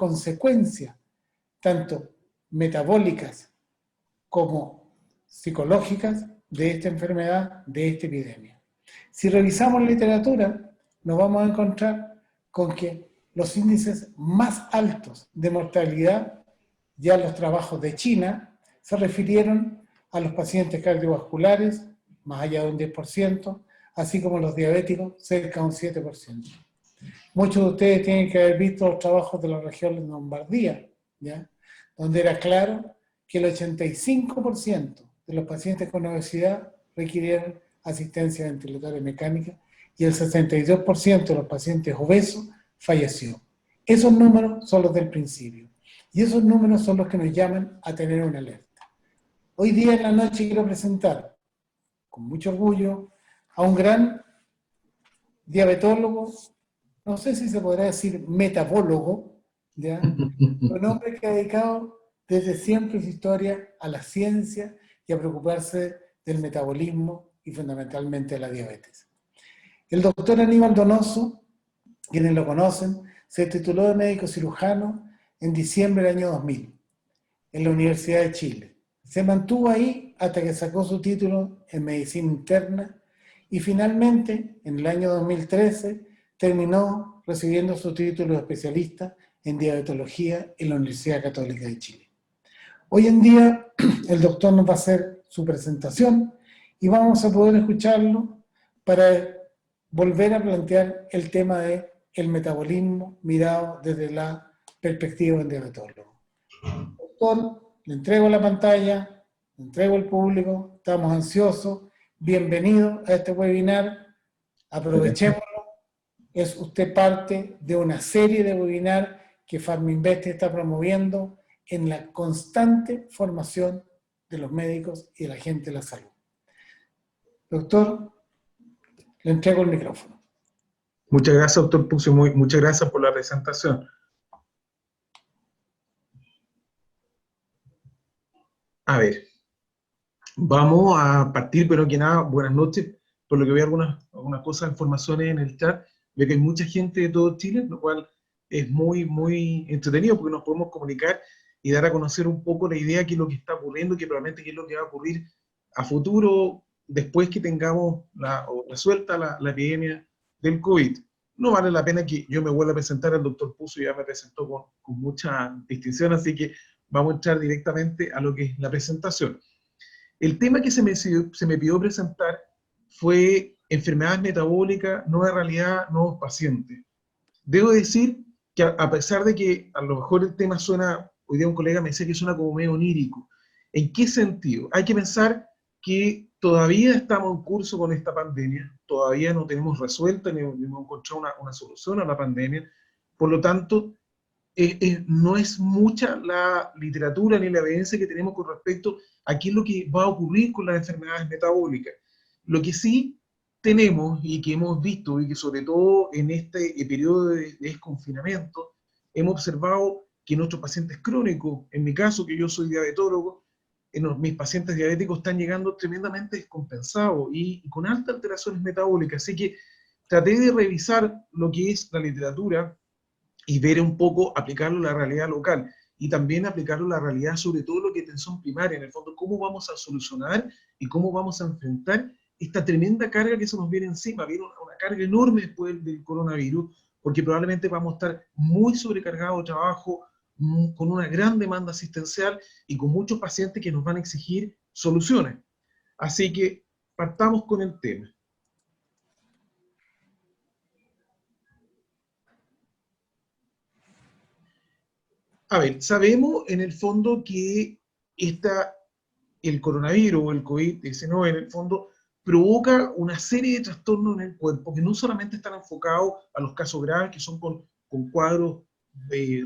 consecuencias, tanto metabólicas como psicológicas, de esta enfermedad, de esta epidemia. Si revisamos la literatura, nos vamos a encontrar con que los índices más altos de mortalidad, ya los trabajos de China, se refirieron a los pacientes cardiovasculares, más allá de un 10%, así como los diabéticos, cerca de un 7%. Muchos de ustedes tienen que haber visto los trabajos de la región de Lombardía, ¿ya? Donde era claro que el 85% de los pacientes con obesidad requirieron asistencia ventilatoria mecánica y el 62% de los pacientes obesos falleció. Esos números son los del principio y esos números son los que nos llaman a tener una alerta. Hoy día en la noche quiero presentar, con mucho orgullo, a un gran diabetólogo, no sé si se podrá decir metabólogo, ¿ya? Un hombre que ha dedicado desde siempre su historia a la ciencia y a preocuparse del metabolismo y fundamentalmente de la diabetes. El doctor Aníbal Donoso, quienes lo conocen, se tituló de médico cirujano en diciembre del año 2000 en la Universidad de Chile. Se mantuvo ahí hasta que sacó su título en medicina interna y finalmente, en el año 2013, terminó recibiendo su título de especialista en diabetología en la Universidad Católica de Chile. Hoy en día, el doctor nos va a hacer su presentación y vamos a poder escucharlo para volver a plantear el tema del metabolismo mirado desde la perspectiva del diabetólogo. Doctor, le entrego la pantalla, le entrego el público, estamos ansiosos, bienvenido a este webinar, aprovechémoslo, es usted parte de una serie de webinars que Farminvest está promoviendo en la constante formación de los médicos y de la gente de la salud. Doctor, le entrego el micrófono. Muchas gracias, doctor Puccio, muchas gracias por la presentación. A ver, vamos a partir, pero que nada, buenas noches. Por lo que veo algunas cosas, informaciones en el chat, veo que hay mucha gente de todo Chile, lo cual es muy entretenido porque nos podemos comunicar y dar a conocer un poco la idea de qué es lo que está ocurriendo, que probablemente qué es lo que va a ocurrir a futuro después que tengamos resuelta la epidemia del COVID. No vale la pena que yo me vuelva a presentar, el doctor Puccio ya me presentó con mucha distinción, así que vamos a entrar directamente a lo que es la presentación. El tema que se me pidió presentar fue enfermedades metabólicas, nueva realidad, nuevos pacientes. Debo decir que a pesar de que a lo mejor el tema suena, hoy día un colega me decía que suena como medio onírico. ¿En qué sentido? Hay que pensar que todavía estamos en curso con esta pandemia, todavía no tenemos resuelta ni hemos encontrado una solución a la pandemia, por lo tanto, no es mucha la literatura ni la evidencia que tenemos con respecto a qué es lo que va a ocurrir con las enfermedades metabólicas. Lo que sí tenemos y que hemos visto, y que sobre todo en este periodo de desconfinamiento, hemos observado que nuestros pacientes crónicos, en mi caso, que yo soy diabetólogo, mis pacientes diabéticos están llegando tremendamente descompensados y con altas alteraciones metabólicas. Así que traté de revisar lo que es la literatura y ver un poco, aplicarlo a la realidad local y también aplicarlo a la realidad, sobre todo lo que es atención primaria, en el fondo, cómo vamos a solucionar y cómo vamos a enfrentar esta tremenda carga que se nos viene encima. Viene una carga enorme después del coronavirus, porque probablemente vamos a estar muy sobrecargados de trabajo, con una gran demanda asistencial y con muchos pacientes que nos van a exigir soluciones. Así que partamos con el tema. A ver, sabemos en el fondo que el coronavirus o el COVID-19 en el fondo provoca una serie de trastornos en el cuerpo que no solamente están enfocados a los casos graves que son con cuadros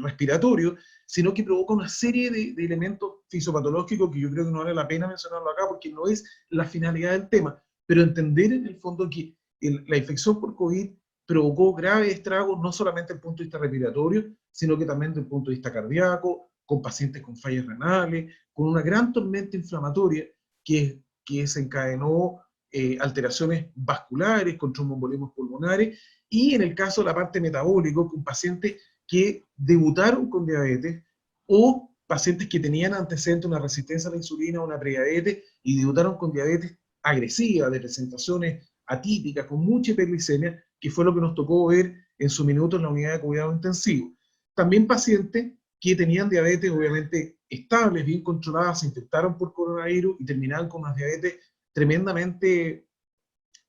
respiratorios, sino que provoca una serie de elementos fisiopatológicos que yo creo que no vale la pena mencionarlo acá porque no es la finalidad del tema, pero entender en el fondo que la infección por COVID provocó graves estragos no solamente desde el punto de vista respiratorio, sino que también desde el punto de vista cardíaco, con pacientes con fallas renales, con una gran tormenta inflamatoria que desencadenó alteraciones vasculares, con tromboembolismos pulmonares, y en el caso de la parte metabólica, con pacientes que debutaron con diabetes o pacientes que tenían antecedentes una resistencia a la insulina o una prediabetes y debutaron con diabetes agresiva, de presentaciones atípicas, con mucha hiperglicemia, que fue lo que nos tocó ver en su minuto en la unidad de cuidado intensivo. También pacientes que tenían diabetes obviamente estables, bien controladas, se infectaron por coronavirus y terminaban con una diabetes tremendamente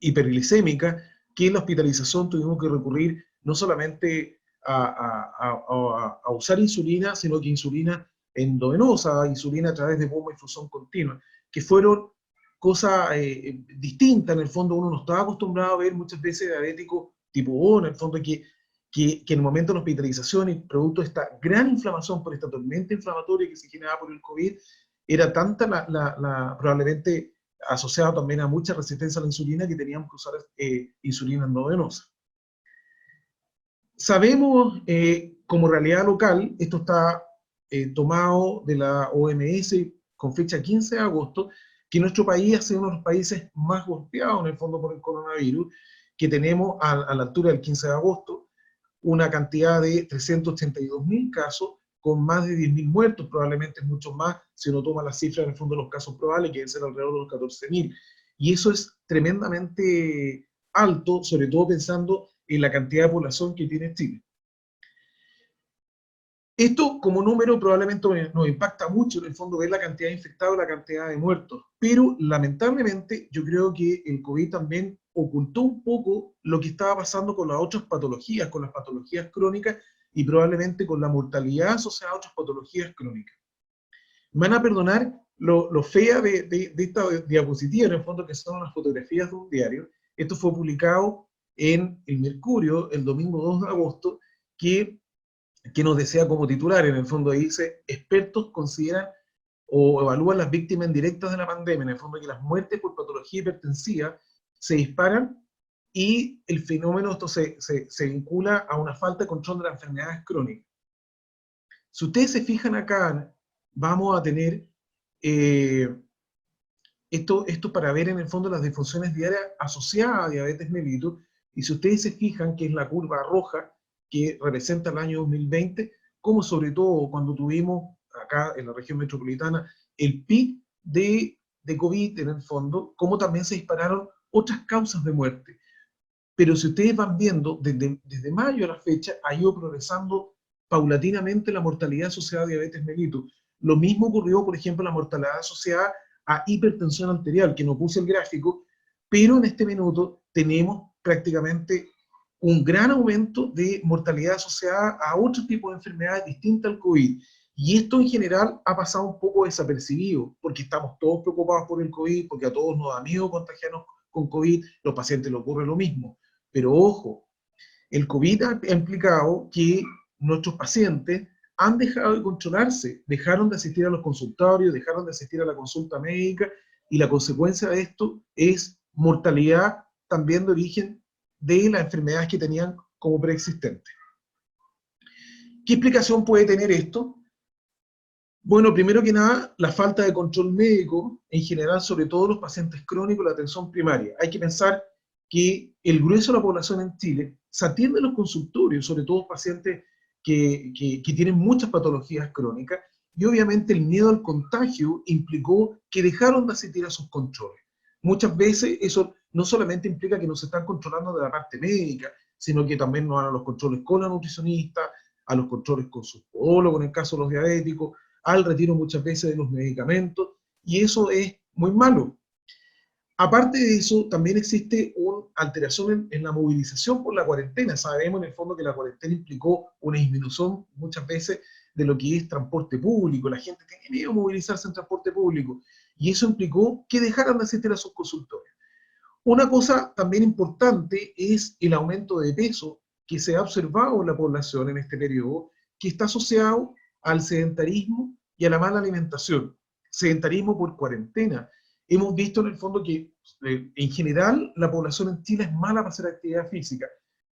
hiperglicémica, que en la hospitalización tuvimos que recurrir no solamente a usar insulina, sino que insulina endovenosa, insulina a través de bomba de infusión continua, que fueron cosas distintas. En el fondo uno no estaba acostumbrado a ver muchas veces diabéticos tipo 1, en el fondo que en el momento de la hospitalización y producto de esta gran inflamación por esta tormenta inflamatoria que se generaba por el COVID, era tanta probablemente asociado también a mucha resistencia a la insulina que teníamos que usar insulina endovenosa. Sabemos como realidad local, esto está tomado de la OMS con fecha 15 de agosto, que nuestro país ha sido uno de los países más golpeados en el fondo por el coronavirus, que tenemos a la altura del 15 de agosto una cantidad de 382.000 casos, con más de 10.000 muertos, probablemente muchos más, si uno toma las cifras en el fondo de los casos probables, que deben ser alrededor de los 14.000. Y eso es tremendamente alto, sobre todo pensando en la cantidad de población que tiene Chile. Esto como número probablemente nos impacta mucho, en el fondo, ver la cantidad de infectados y la cantidad de muertos, pero lamentablemente yo creo que el COVID también ocultó un poco lo que estaba pasando con las otras patologías, con las patologías crónicas y probablemente con la mortalidad asociada a otras patologías crónicas. Me van a perdonar lo fea de esta diapositiva, en el fondo, que son las fotografías de un diario. Esto fue publicado en El Mercurio el domingo 2 de agosto, que nos decía como titular, en el fondo dice, expertos consideran o evalúan las víctimas indirectas de la pandemia, en el fondo que las muertes por patología hipertensiva se disparan y el fenómeno esto se vincula a una falta de control de las enfermedades crónicas. Si ustedes se fijan acá, vamos a tener esto para ver en el fondo las disfunciones diarias asociadas a diabetes mellitus, y si ustedes se fijan que es la curva roja que representa el año 2020, como sobre todo cuando tuvimos acá en la región metropolitana el pic de COVID en el fondo, como también se dispararon otras causas de muerte. Pero si ustedes van viendo, desde mayo a la fecha ha ido progresando paulatinamente la mortalidad asociada a diabetes mellitus. Lo mismo ocurrió, por ejemplo, la mortalidad asociada a hipertensión arterial, que no puse el gráfico, pero en este minuto tenemos prácticamente un gran aumento de mortalidad asociada a otro tipo de enfermedades distintas al COVID. Y esto en general ha pasado un poco desapercibido, porque estamos todos preocupados por el COVID, porque a todos nos da miedo contagiarnos con COVID, los pacientes les ocurre lo mismo. Pero ojo, el COVID ha implicado que nuestros pacientes han dejado de controlarse, dejaron de asistir a los consultorios, dejaron de asistir a la consulta médica, y la consecuencia de esto es mortalidad también de origen de las enfermedades que tenían como preexistentes. ¿Qué explicación puede tener esto? Bueno, primero que nada, la falta de control médico, en general, sobre todo los pacientes crónicos, la atención primaria. Hay que pensar que el grueso de la población en Chile se atiende en los consultorios, sobre todo pacientes que tienen muchas patologías crónicas, y obviamente el miedo al contagio implicó que dejaron de asistir a sus controles. Muchas veces eso no solamente implica que no se están controlando de la parte médica, sino que también no van a los controles con la nutricionista, a los controles con su podólogo en el caso de los diabéticos, al retiro muchas veces de los medicamentos, y eso es muy malo. Aparte de eso, también existe una alteración en la movilización por la cuarentena. Sabemos en el fondo que la cuarentena implicó una disminución muchas veces de lo que es transporte público. La gente tiene miedo a movilizarse en transporte público, y eso implicó que dejaran de asistir a sus consultorios. Una cosa también importante es el aumento de peso que se ha observado en la población en este periodo, que está asociado al sedentarismo y a la mala alimentación. Sedentarismo por cuarentena. Hemos visto en el fondo que en general la población en Chile es mala para hacer actividad física.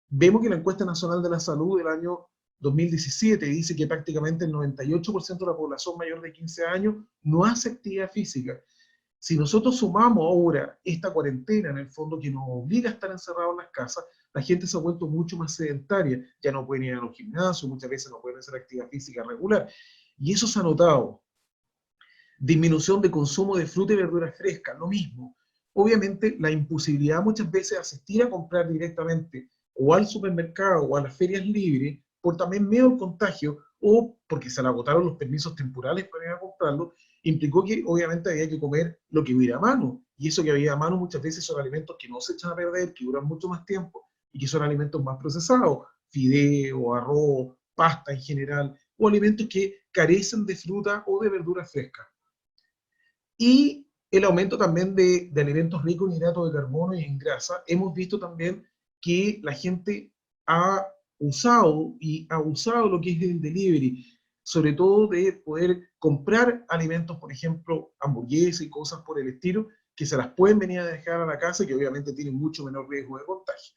Vemos que la encuesta nacional de la salud del año 2017 dice que prácticamente el 98% de la población mayor de 15 años no hace actividad física. Si nosotros sumamos ahora esta cuarentena, en el fondo, que nos obliga a estar encerrados en las casas, la gente se ha vuelto mucho más sedentaria, ya no pueden ir a los gimnasios, muchas veces no pueden hacer actividad física regular, y eso se ha notado. Disminución de consumo de fruta y verduras frescas, lo mismo. Obviamente, la imposibilidad muchas veces de asistir a comprar directamente o al supermercado o a las ferias libres, por también miedo al contagio o porque se le agotaron los permisos temporales para ir a comprarlo, implicó que obviamente había que comer lo que hubiera a mano. Y eso que había a mano muchas veces son alimentos que no se echan a perder, que duran mucho más tiempo y que son alimentos más procesados, fideo, arroz, pasta en general, o alimentos que carecen de fruta o de verduras frescas. Y el aumento también de alimentos ricos en hidratos de carbono y en grasa. Hemos visto también que la gente ha usado y abusado lo que es el delivery, sobre todo de poder comprar alimentos, por ejemplo, hamburguesas y cosas por el estilo, que se las pueden venir a dejar a la casa y que obviamente tienen mucho menor riesgo de contagio.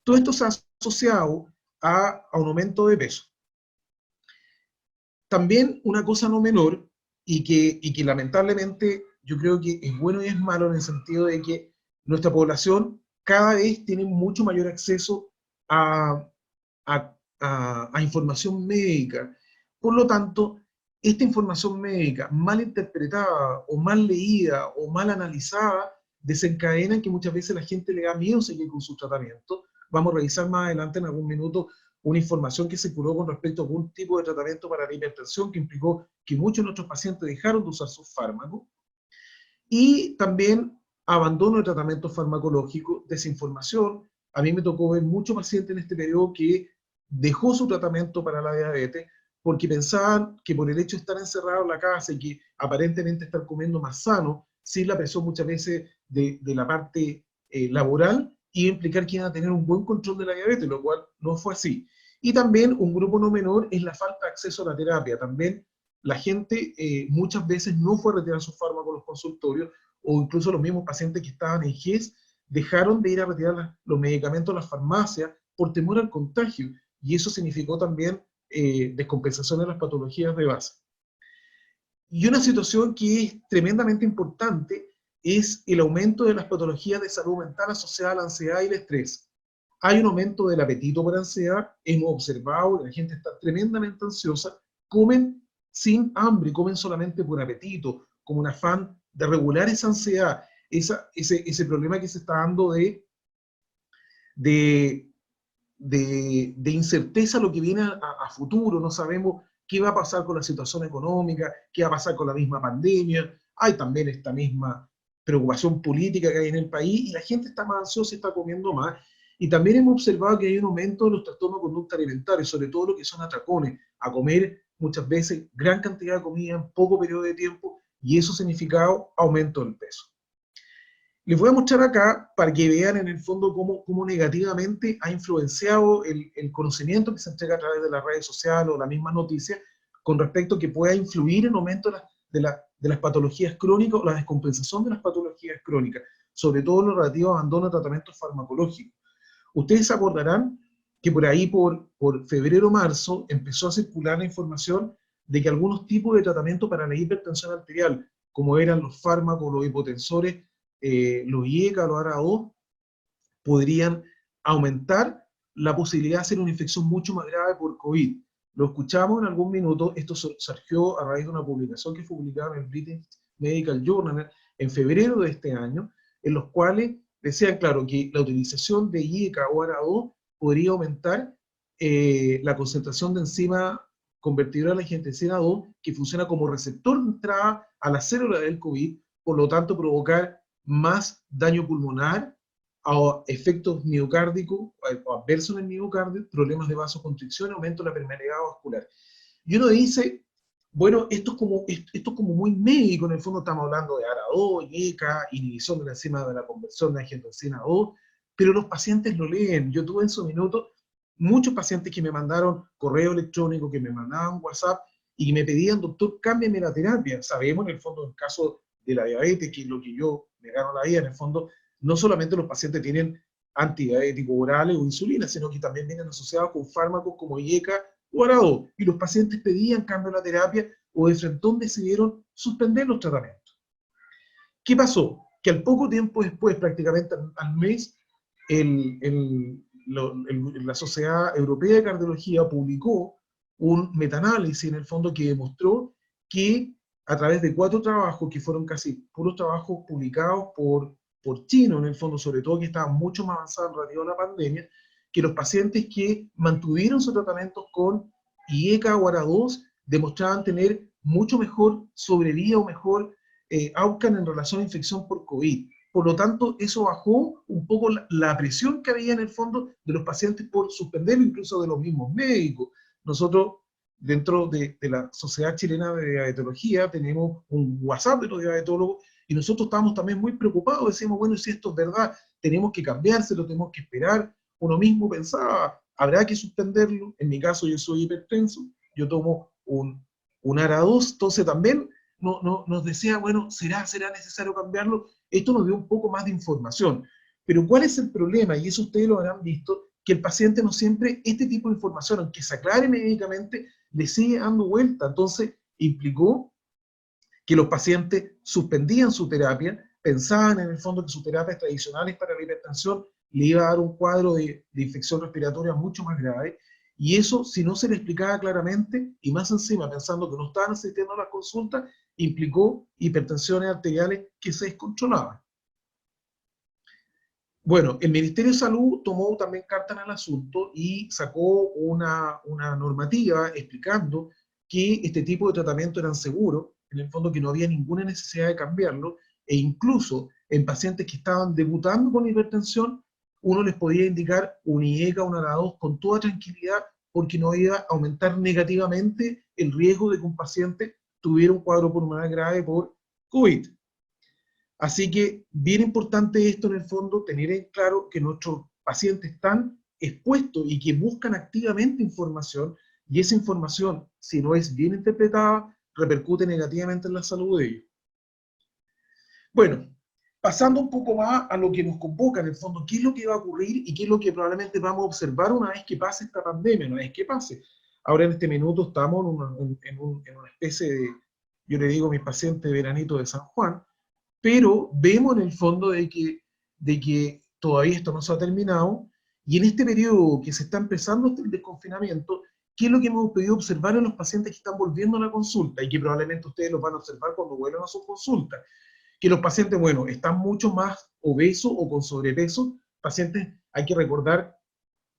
Todo esto se ha asociado a un aumento de peso. También una cosa no menor, y que lamentablemente yo creo que es bueno y es malo en el sentido de que nuestra población cada vez tiene mucho mayor acceso a, a información médica. Por lo tanto, esta información médica mal interpretada o mal leída o mal analizada desencadena en que muchas veces la gente le da miedo seguir con su tratamiento. Vamos a revisar más adelante en algún minuto una información que se curó con respecto a algún tipo de tratamiento para la hipertensión que implicó que muchos de nuestros pacientes dejaron de usar sus fármacos. Y también abandono de tratamiento farmacológico, desinformación. A mí me tocó ver muchos pacientes en este periodo que dejó su tratamiento para la diabetes porque pensaban que por el hecho de estar encerrado en la casa y que aparentemente estar comiendo más sano, sin la presión muchas veces de la parte laboral, iba a implicar que iban a tener un buen control de la diabetes, lo cual no fue así. Y también un grupo no menor es la falta de acceso a la terapia. También la gente muchas veces no fue a retirar sus fármacos a los consultorios, o incluso los mismos pacientes que estaban en GES dejaron de ir a retirar los medicamentos a las farmacias por temor al contagio, y eso significó también descompensación de las patologías de base. Y una situación que es tremendamente importante es el aumento de las patologías de salud mental asociadas a la ansiedad y el estrés. Hay un aumento del apetito por ansiedad, hemos observado que la gente está tremendamente ansiosa, comen sin hambre, comen solamente por apetito, como un afán de regular esa ansiedad, ese problema que se está dando de, de incerteza lo que viene a futuro, no sabemos qué va a pasar con la situación económica, qué va a pasar con la misma pandemia, hay también esta misma preocupación política que hay en el país y la gente está más ansiosa y está comiendo más. Y también hemos observado que hay un aumento de los trastornos de conducta alimentaria, sobre todo lo que son atracones, a comer muchas veces gran cantidad de comida en poco periodo de tiempo, y eso ha significado aumento del peso. Les voy a mostrar acá para que vean en el fondo cómo negativamente ha influenciado el conocimiento que se entrega a través de las redes sociales o la misma noticia con respecto a que pueda influir en aumento de las patologías crónicas o la descompensación de las patologías crónicas, sobre todo en lo relativo a abandono de tratamientos farmacológicos. Ustedes se acordarán que por ahí, por febrero o marzo, empezó a circular la información de que algunos tipos de tratamiento para la hipertensión arterial, como eran los fármacos, los hipotensores, los IECA, los ARA-2, podrían aumentar la posibilidad de hacer una infección mucho más grave por COVID. Lo escuchamos en algún minuto, esto surgió a raíz de una publicación que fue publicada en el British Medical Journal en febrero de este año, en los cuales decían, claro, que la utilización de IECA o ARA-2 podría aumentar la concentración de enzima convertidora de la angiotensina 2, que funciona como receptor de entrada a la célula del COVID, por lo tanto provocar más daño pulmonar, a efectos miocárdicos o adversos en el miocardio, problemas de vasoconstricción, aumento de la permeabilidad vascular. Y uno dice, bueno, esto es como muy médico, en el fondo estamos hablando de ARA2, IECA, inhibición de la enzima de la conversión de angiotensina 2, pero los pacientes lo leen. Yo tuve en su minuto muchos pacientes que me mandaron correo electrónico, que me mandaban WhatsApp y que me pedían, doctor, cámbiame la terapia. Sabemos en el fondo, en el caso de la diabetes, que es lo que yo me gano la vida, en el fondo, no solamente los pacientes tienen antidiabéticos orales o insulina, sino que también vienen asociados con fármacos como IECA o ARA-2, y los pacientes pedían cambio en la terapia o de frente decidieron suspender los tratamientos. ¿Qué pasó? Que al poco tiempo después, prácticamente al mes, la Sociedad Europea de Cardiología publicó un metaanálisis en el fondo que demostró que a través de 4 trabajos, que fueron casi puros trabajos publicados por chinos, en el fondo, sobre todo que estaban mucho más avanzados en relación a la pandemia, que los pacientes que mantuvieron su tratamiento con IECA o ARA2 demostraban tener mucho mejor sobrevida o mejor outcome en relación a infección por COVID. Por lo tanto, eso bajó un poco la presión que había en el fondo de los pacientes por suspenderlo, incluso de los mismos médicos. Nosotros, dentro de la Sociedad Chilena de Diabetología, tenemos un WhatsApp de los diabetólogos y nosotros estamos también muy preocupados. Decimos, bueno, si esto es verdad, tenemos que cambiárselo, tenemos que esperar. Uno mismo pensaba, ¿habrá que suspenderlo? En mi caso, yo soy hipertenso, yo tomo un ARA2, entonces también nos decía, bueno, ¿será necesario cambiarlo? Esto nos dio un poco más de información. Pero ¿cuál es el problema? Y eso ustedes lo habrán visto, que el paciente no siempre, este tipo de información, aunque se aclare médicamente, le sigue dando vuelta. Entonces, implicó que los pacientes suspendían su terapia, pensaban en el fondo que sus terapias tradicionales para la hipertensión le iba a dar un cuadro de infección respiratoria mucho más grave, y eso, si no se le explicaba claramente, y más encima pensando que no estaban asistiendo a las consultas, implicó hipertensiones arteriales que se descontrolaban. Bueno, el Ministerio de Salud tomó también carta en el asunto y sacó una normativa explicando que este tipo de tratamiento eran seguros, en el fondo que no había ninguna necesidad de cambiarlo, e incluso en pacientes que estaban debutando con hipertensión, uno les podía indicar un IECA, un ARA2 con toda tranquilidad, porque no iba a aumentar negativamente el riesgo de que un paciente tuviera un cuadro pulmonar grave por COVID. Así que bien importante esto en el fondo, tener en claro que nuestros pacientes están expuestos y que buscan activamente información, y esa información, si no es bien interpretada, repercute negativamente en la salud de ellos. Bueno, pasando un poco más a lo que nos convoca en el fondo, qué es lo que va a ocurrir y qué es lo que probablemente vamos a observar una vez que pase esta pandemia, una vez que pase. Ahora en este minuto estamos en una especie de, yo le digo a mis pacientes, veranito de San Juan, pero vemos en el fondo de que todavía esto no se ha terminado, y en este periodo que se está empezando el desconfinamiento, ¿qué es lo que hemos podido observar en los pacientes que están volviendo a la consulta? Y que probablemente ustedes los van a observar cuando vuelvan a su consulta. Que los pacientes, bueno, están mucho más obesos o con sobrepeso. Pacientes, hay que recordar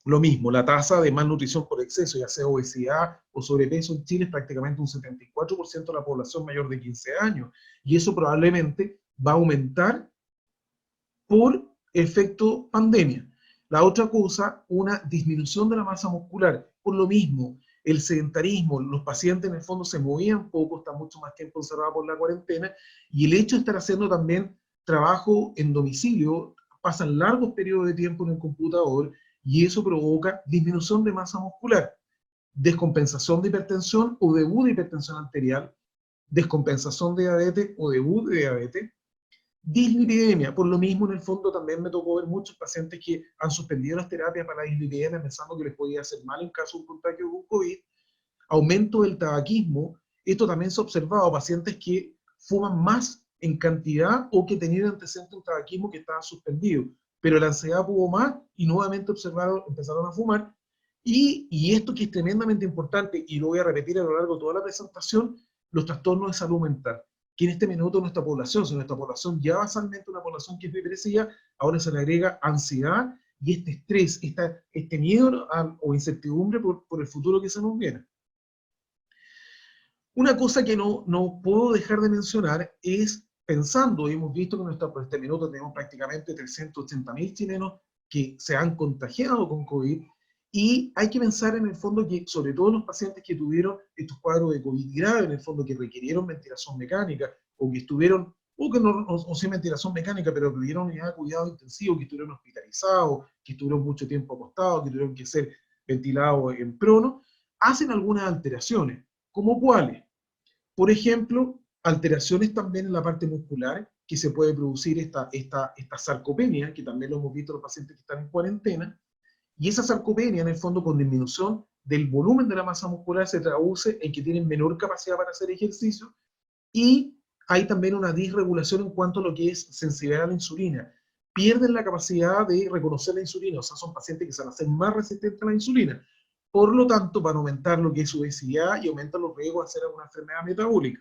lo mismo, la tasa de malnutrición por exceso, ya sea obesidad o sobrepeso en Chile, es prácticamente un 74% de la población mayor de 15 años. Y eso probablemente va a aumentar por efecto pandemia. La otra cosa, una disminución de la masa muscular. Por lo mismo, el sedentarismo, los pacientes en el fondo se movían poco, están mucho más tiempo encerrados por la cuarentena, y el hecho de estar haciendo también trabajo en domicilio, pasan largos periodos de tiempo en el computador, y eso provoca disminución de masa muscular, descompensación de hipertensión o debut de hipertensión arterial, descompensación de diabetes o debut de diabetes, dislipidemia. Por lo mismo, en el fondo también me tocó ver muchos pacientes que han suspendido las terapias para la dislipidemia pensando que les podía hacer mal en caso de un contagio con COVID, aumento del tabaquismo. Esto también se ha observado, pacientes que fuman más en cantidad o que tenían antecedentes de un tabaquismo que estaba suspendido, pero la ansiedad pudo más y nuevamente empezaron a fumar. Y esto que es tremendamente importante, y lo voy a repetir a lo largo de toda la presentación, los trastornos de salud mental, que en este minuto nuestra población, si nuestra población ya basalmente una población que es depresiva, ahora se le agrega ansiedad y este estrés, este miedo o incertidumbre por el futuro que se nos viene. Una cosa que no puedo dejar de mencionar es, pensando, hemos visto que por este minuto tenemos prácticamente 380.000 chilenos que se han contagiado con COVID, y hay que pensar en el fondo que, sobre todo los pacientes que tuvieron estos cuadros de COVID grave, en el fondo que requirieron ventilación mecánica, o que estuvieron, o sin ventilación mecánica, pero que tuvieron unidad de cuidado intensivo, que estuvieron hospitalizados, que estuvieron mucho tiempo acostados, que tuvieron que ser ventilados en prono, hacen algunas alteraciones. ¿Cómo cuáles? Por ejemplo, alteraciones también en la parte muscular, que se puede producir esta sarcopenia, que también lo hemos visto en los pacientes que están en cuarentena, y esa sarcopenia, en el fondo, con disminución del volumen de la masa muscular, se traduce en que tienen menor capacidad para hacer ejercicio, y hay también una disregulación en cuanto a lo que es sensibilidad a la insulina. Pierden la capacidad de reconocer la insulina, o sea, son pacientes que se van a hacer más resistentes a la insulina. Por lo tanto, van a aumentar lo que es su obesidad y aumentan los riesgos de hacer alguna enfermedad metabólica.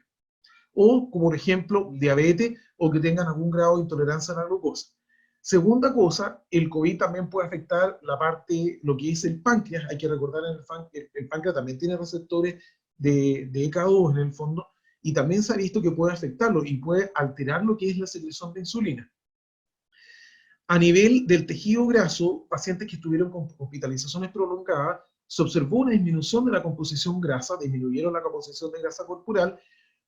O, como por ejemplo, diabetes o que tengan algún grado de intolerancia a la glucosa. Segunda cosa, el COVID también puede afectar la parte, lo que es el páncreas. Hay que recordar que el páncreas también tiene receptores de ECA2 en el fondo, y también se ha visto que puede afectarlo y puede alterar lo que es la secreción de insulina. A nivel del tejido graso, pacientes que estuvieron con hospitalizaciones prolongadas, se observó una disminución de la composición grasa, disminuyeron la composición de grasa corporal,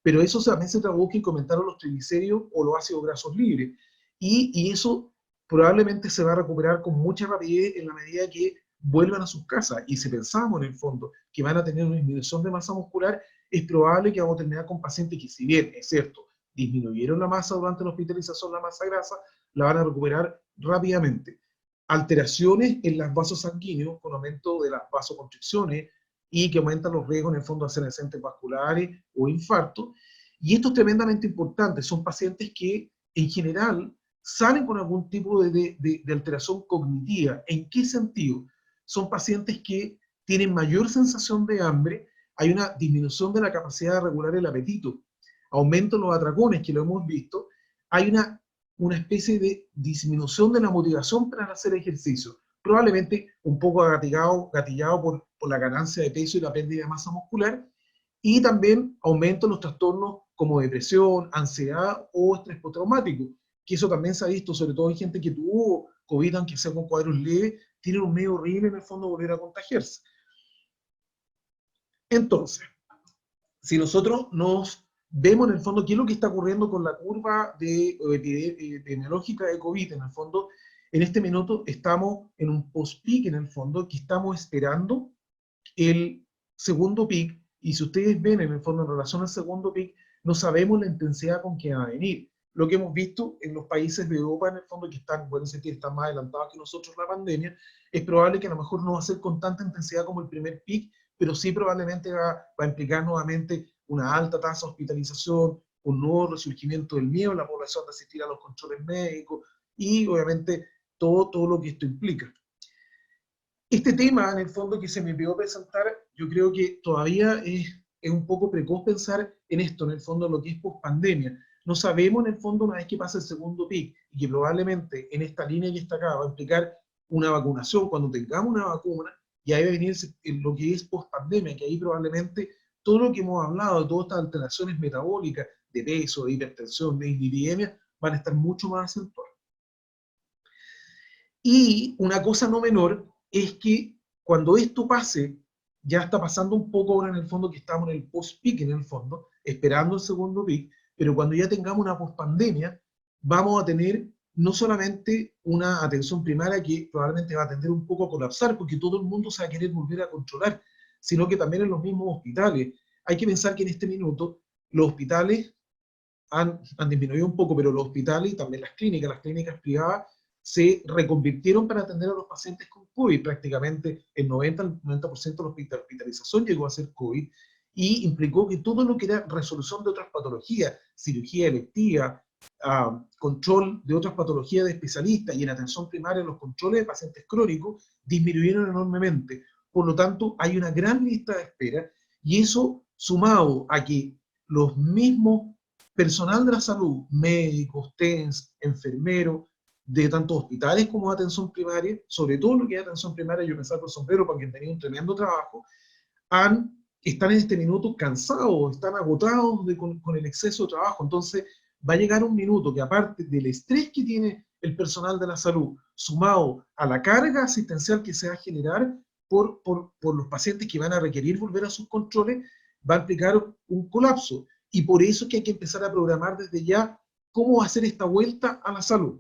pero eso también se tradujo en que aumentaron los triglicéridos o los ácidos grasos libres. Y eso probablemente se va a recuperar con mucha rapidez en la medida que vuelvan a sus casas. Y si pensamos en el fondo que van a tener una disminución de masa muscular, es probable que vamos a terminar con pacientes que, si bien es cierto, disminuyeron la masa durante la hospitalización, la masa grasa, la van a recuperar rápidamente. Alteraciones en los vasos sanguíneos con aumento de las vasoconstricciones y que aumentan los riesgos en el fondo de hacer accidentes vasculares o infartos. Y esto es tremendamente importante. Son pacientes que en general salen con algún tipo de alteración cognitiva. ¿En qué sentido? Son pacientes que tienen mayor sensación de hambre, hay una disminución de la capacidad de regular el apetito, aumento en los atracones, que lo hemos visto, hay una especie de disminución de la motivación para hacer ejercicio, probablemente un poco gatillado por la ganancia de peso y la pérdida de masa muscular, y también aumento en los trastornos como depresión, ansiedad o estrés postraumático, que eso también se ha visto, sobre todo en gente que tuvo COVID, aunque sea con cuadros leves, tienen un medio horrible en el fondo de volver a contagiarse. Entonces, si nosotros nos vemos en el fondo qué es lo que está ocurriendo con la curva epidemiológica de COVID, en el fondo, en este minuto estamos en un post-peak, en el fondo, que estamos esperando el segundo pic, y si ustedes ven en el fondo en relación al segundo pic, no sabemos la intensidad con que va a venir. Lo que hemos visto en los países de Europa, en el fondo, que están, bueno, están más adelantados que nosotros la pandemia, es probable que a lo mejor no va a ser con tanta intensidad como el primer pic, pero sí probablemente va a implicar nuevamente una alta tasa de hospitalización, un nuevo resurgimiento del miedo en la población de asistir a los controles médicos, y obviamente todo lo que esto implica. Este tema, en el fondo, que se me pidió presentar, yo creo que todavía es un poco precoz pensar en esto, en el fondo, lo que es post-pandemia. No sabemos, en el fondo, una vez que pasa el segundo pic, y que probablemente en esta línea que está acá va a implicar una vacunación, cuando tengamos una vacuna, y ahí va a venir lo que es post-pandemia, que ahí probablemente todo lo que hemos hablado, todas estas alteraciones metabólicas, de peso, de hipertensión, de dislipidemia, van a estar mucho más acentuadas. Y una cosa no menor es que cuando esto pase, ya está pasando un poco ahora en el fondo que estamos en el post-peak en el fondo, esperando el segundo peak, pero cuando ya tengamos una post-pandemia, vamos a tener no solamente una atención primaria que probablemente va a tender un poco a colapsar, porque todo el mundo se va a querer volver a controlar, sino que también en los mismos hospitales. Hay que pensar que en este minuto los hospitales han disminuido un poco, pero los hospitales y también las clínicas privadas, se reconvirtieron para atender a los pacientes con COVID. Prácticamente el 90% de la hospitalización llegó a ser COVID, y implicó que todo lo que era resolución de otras patologías, cirugía electiva, control de otras patologías de especialistas y en atención primaria los controles de pacientes crónicos disminuyeron enormemente. Por lo tanto, hay una gran lista de espera, y eso sumado a que los mismos personal de la salud, médicos, TENS, enfermeros, de tanto hospitales como de atención primaria, sobre todo lo que es atención primaria, yo me saco el sombrero para quien tenía un tremendo trabajo, están en este minuto cansados, están agotados con el exceso de trabajo. Entonces va a llegar un minuto que, aparte del estrés que tiene el personal de la salud, sumado a la carga asistencial que se va a generar por los pacientes que van a requerir volver a sus controles, va a implicar un colapso. Y por eso es que hay que empezar a programar desde ya cómo hacer esta vuelta a la salud.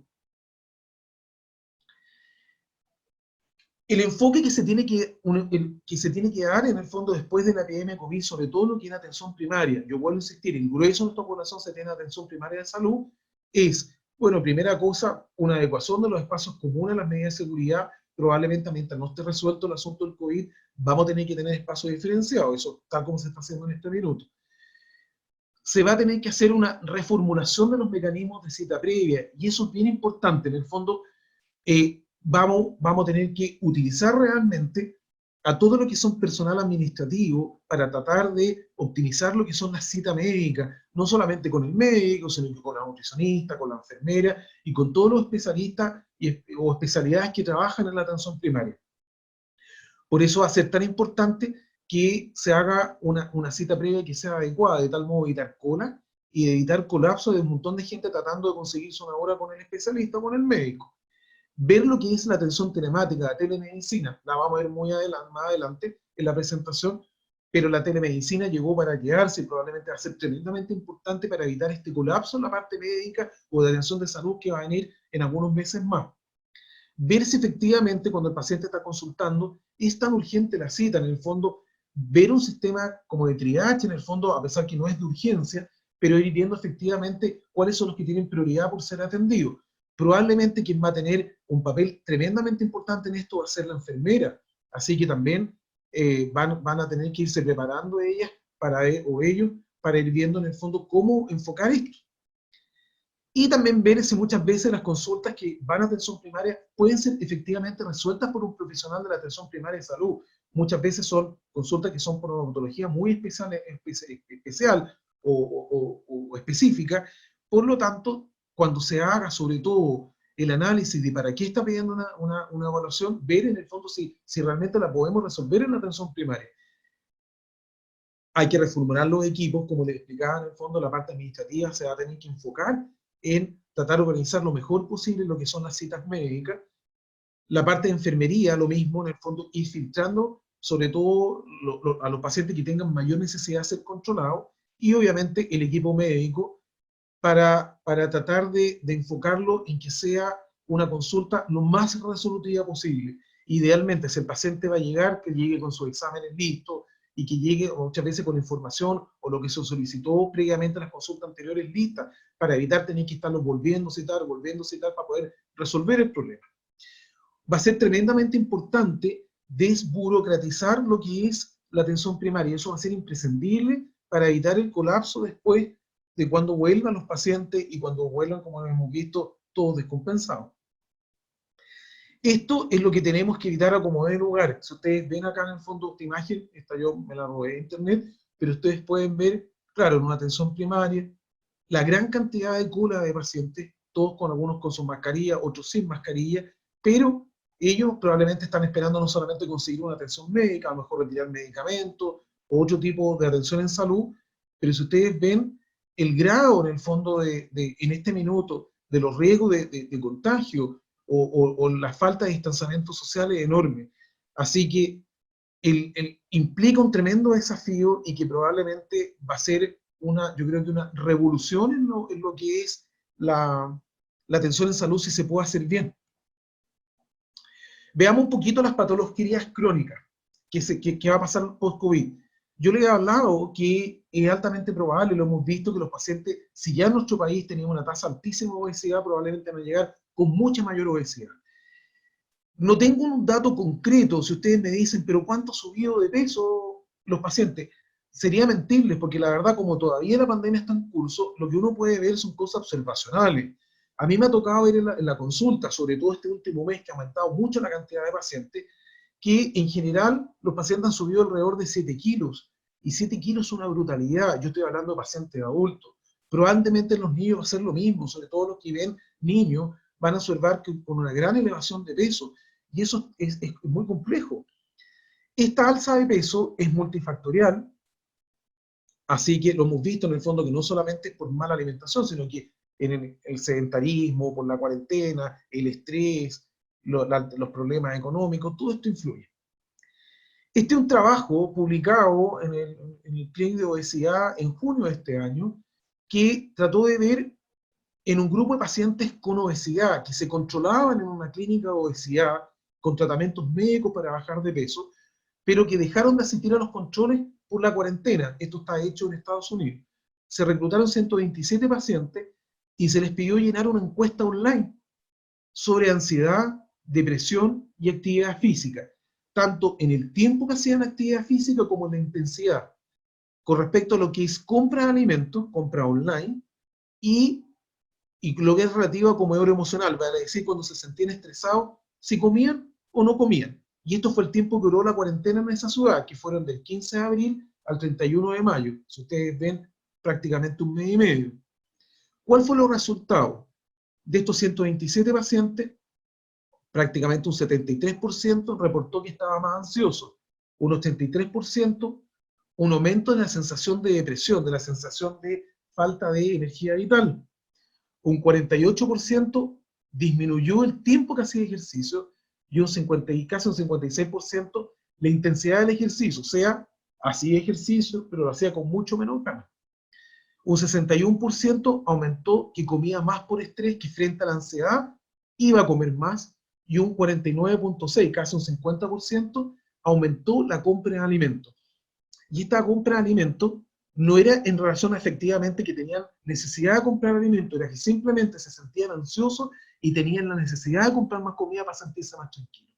El enfoque que se tiene que dar en el fondo después de la epidemia COVID, sobre todo lo que es atención primaria, yo vuelvo a insistir, el grueso de nuestra población se tiene atención primaria de salud, es, bueno, primera cosa, una adecuación de los espacios comunes a las medidas de seguridad. Probablemente mientras no esté resuelto el asunto del COVID, vamos a tener que tener espacios diferenciados, eso tal como se está haciendo en este minuto. se va a tener que hacer una reformulación de los mecanismos de cita previa, y eso es bien importante. En el fondo, vamos a tener que utilizar realmente a todo lo que son personal administrativo para tratar de optimizar lo que son las citas médicas, no solamente con el médico, sino con la nutricionista, con la enfermera y con todos los especialistas o especialidades que trabajan en la atención primaria. Por eso va a ser tan importante que se haga una cita previa que sea adecuada, de tal modo evitar cola y evitar colapso de un montón de gente tratando de conseguirse una hora con el especialista o con el médico. Ver lo que es la atención telemática, la telemedicina, la vamos a ver más adelante en la presentación, pero la telemedicina llegó para quedarse y probablemente va a ser tremendamente importante para evitar este colapso en la parte médica o de atención de salud que va a venir en algunos meses más. Ver si efectivamente cuando el paciente está consultando es tan urgente la cita, en el fondo, ver un sistema como de triage, en el fondo, a pesar que no es de urgencia, pero ir viendo efectivamente cuáles son los que tienen prioridad por ser atendidos. Probablemente quien va a tener un papel tremendamente importante en esto va a ser la enfermera, así que también van a tener que irse preparando ellas o ellos para ir viendo en el fondo cómo enfocar esto. Y también ver si muchas veces las consultas que van a atención primaria pueden ser efectivamente resueltas por un profesional de la atención primaria de salud. Muchas veces son consultas que son por una odontología muy especial o específica. Por lo tanto, cuando se haga sobre todo el análisis de para qué está pidiendo una evaluación, ver en el fondo si realmente la podemos resolver en la atención primaria. Hay que reformular los equipos, como les explicaba en el fondo, la parte administrativa se va a tener que enfocar en tratar de organizar lo mejor posible lo que son las citas médicas. La parte de enfermería, lo mismo, en el fondo, ir filtrando sobre todo a los pacientes que tengan mayor necesidad de ser controlados, y obviamente el equipo médico para tratar de enfocarlo en que sea una consulta lo más resolutiva posible. Idealmente, si el paciente va a llegar, que llegue con sus exámenes listos y que llegue muchas veces con información o lo que se solicitó previamente en las consultas anteriores listas, para evitar tener que estarlos volviendo a citar para poder resolver el problema. Va a ser tremendamente importante desburocratizar lo que es la atención primaria. Eso va a ser imprescindible para evitar el colapso después de cuando vuelvan los pacientes y cuando vuelvan, como hemos visto, todos descompensados. Esto es lo que tenemos que evitar a como de lugar. Si ustedes ven acá en el fondo esta imagen, esta yo me la robé de internet, pero ustedes pueden ver, claro, en una atención primaria, la gran cantidad de cola de pacientes, todos con algunos con su mascarilla, otros sin mascarilla, pero ellos probablemente están esperando no solamente conseguir una atención médica, a lo mejor retirar medicamentos o otro tipo de atención en salud, pero si ustedes ven el grado en el fondo en este minuto de los riesgos de contagio o la falta de distanciamiento social es enorme. Así que implica un tremendo desafío y que probablemente va a ser yo creo que una revolución en lo que es la atención en salud si se puede hacer bien. Veamos un poquito las patologías crónicas que va a pasar post-COVID. Yo les he hablado que es altamente probable, lo hemos visto, que los pacientes, si ya en nuestro país teníamos una tasa altísima de obesidad, probablemente van a llegar con mucha mayor obesidad. No tengo un dato concreto, si ustedes me dicen, pero ¿cuánto ha subido de peso los pacientes? Sería mentirles, porque la verdad, como todavía la pandemia está en curso, lo que uno puede ver son cosas observacionales. A mí me ha tocado ver en la consulta, sobre todo este último mes, que ha aumentado mucho la cantidad de pacientes, que en general los pacientes han subido alrededor de 7 kilos, y 7 kilos es una brutalidad. Yo estoy hablando de pacientes adultos. Probablemente en los niños va a ser lo mismo, sobre todo los que ven niños, van a observar que con una gran elevación de peso, y eso es muy complejo. Esta alza de peso es multifactorial, así que lo hemos visto en el fondo que no solamente es por mala alimentación, sino que en el sedentarismo, por la cuarentena, el estrés, los problemas económicos, todo esto influye. Este es un trabajo publicado en el Clinic de Obesidad en junio de este año, que trató de ver en un grupo de pacientes con obesidad que se controlaban en una clínica de obesidad con tratamientos médicos para bajar de peso, pero que dejaron de asistir a los controles por la cuarentena. Esto está hecho en Estados Unidos. Se reclutaron 127 pacientes y se les pidió llenar una encuesta online sobre ansiedad, depresión y actividad física, tanto en el tiempo que hacían actividad física como en la intensidad. con respecto a lo que es compra de alimentos, compra online, y lo que es relativo a comedor emocional, vale decir, cuando se sentían estresados, si comían o no comían. Y esto fue el tiempo que duró la cuarentena en esa ciudad, que fueron del 15 de abril al 31 de mayo. Si ustedes ven, prácticamente un mes y medio. ¿Cuál fue los resultados? De estos 127 pacientes, prácticamente un 73% reportó que estaba más ansioso, un 83%, un aumento de la sensación de depresión, de la sensación de falta de energía vital, un 48% disminuyó el tiempo que hacía ejercicio y casi un 56% la intensidad del ejercicio, o sea, hacía ejercicio, pero lo hacía con mucho menos ganas. Un 61% aumentó que comía más por estrés, que frente a la ansiedad iba a comer más, y un 49,6%, casi un 50%, aumentó la compra de alimentos. Y esta compra de alimentos no era en relación a efectivamente que tenían necesidad de comprar alimentos, era que simplemente se sentían ansiosos y tenían la necesidad de comprar más comida para sentirse más tranquilos.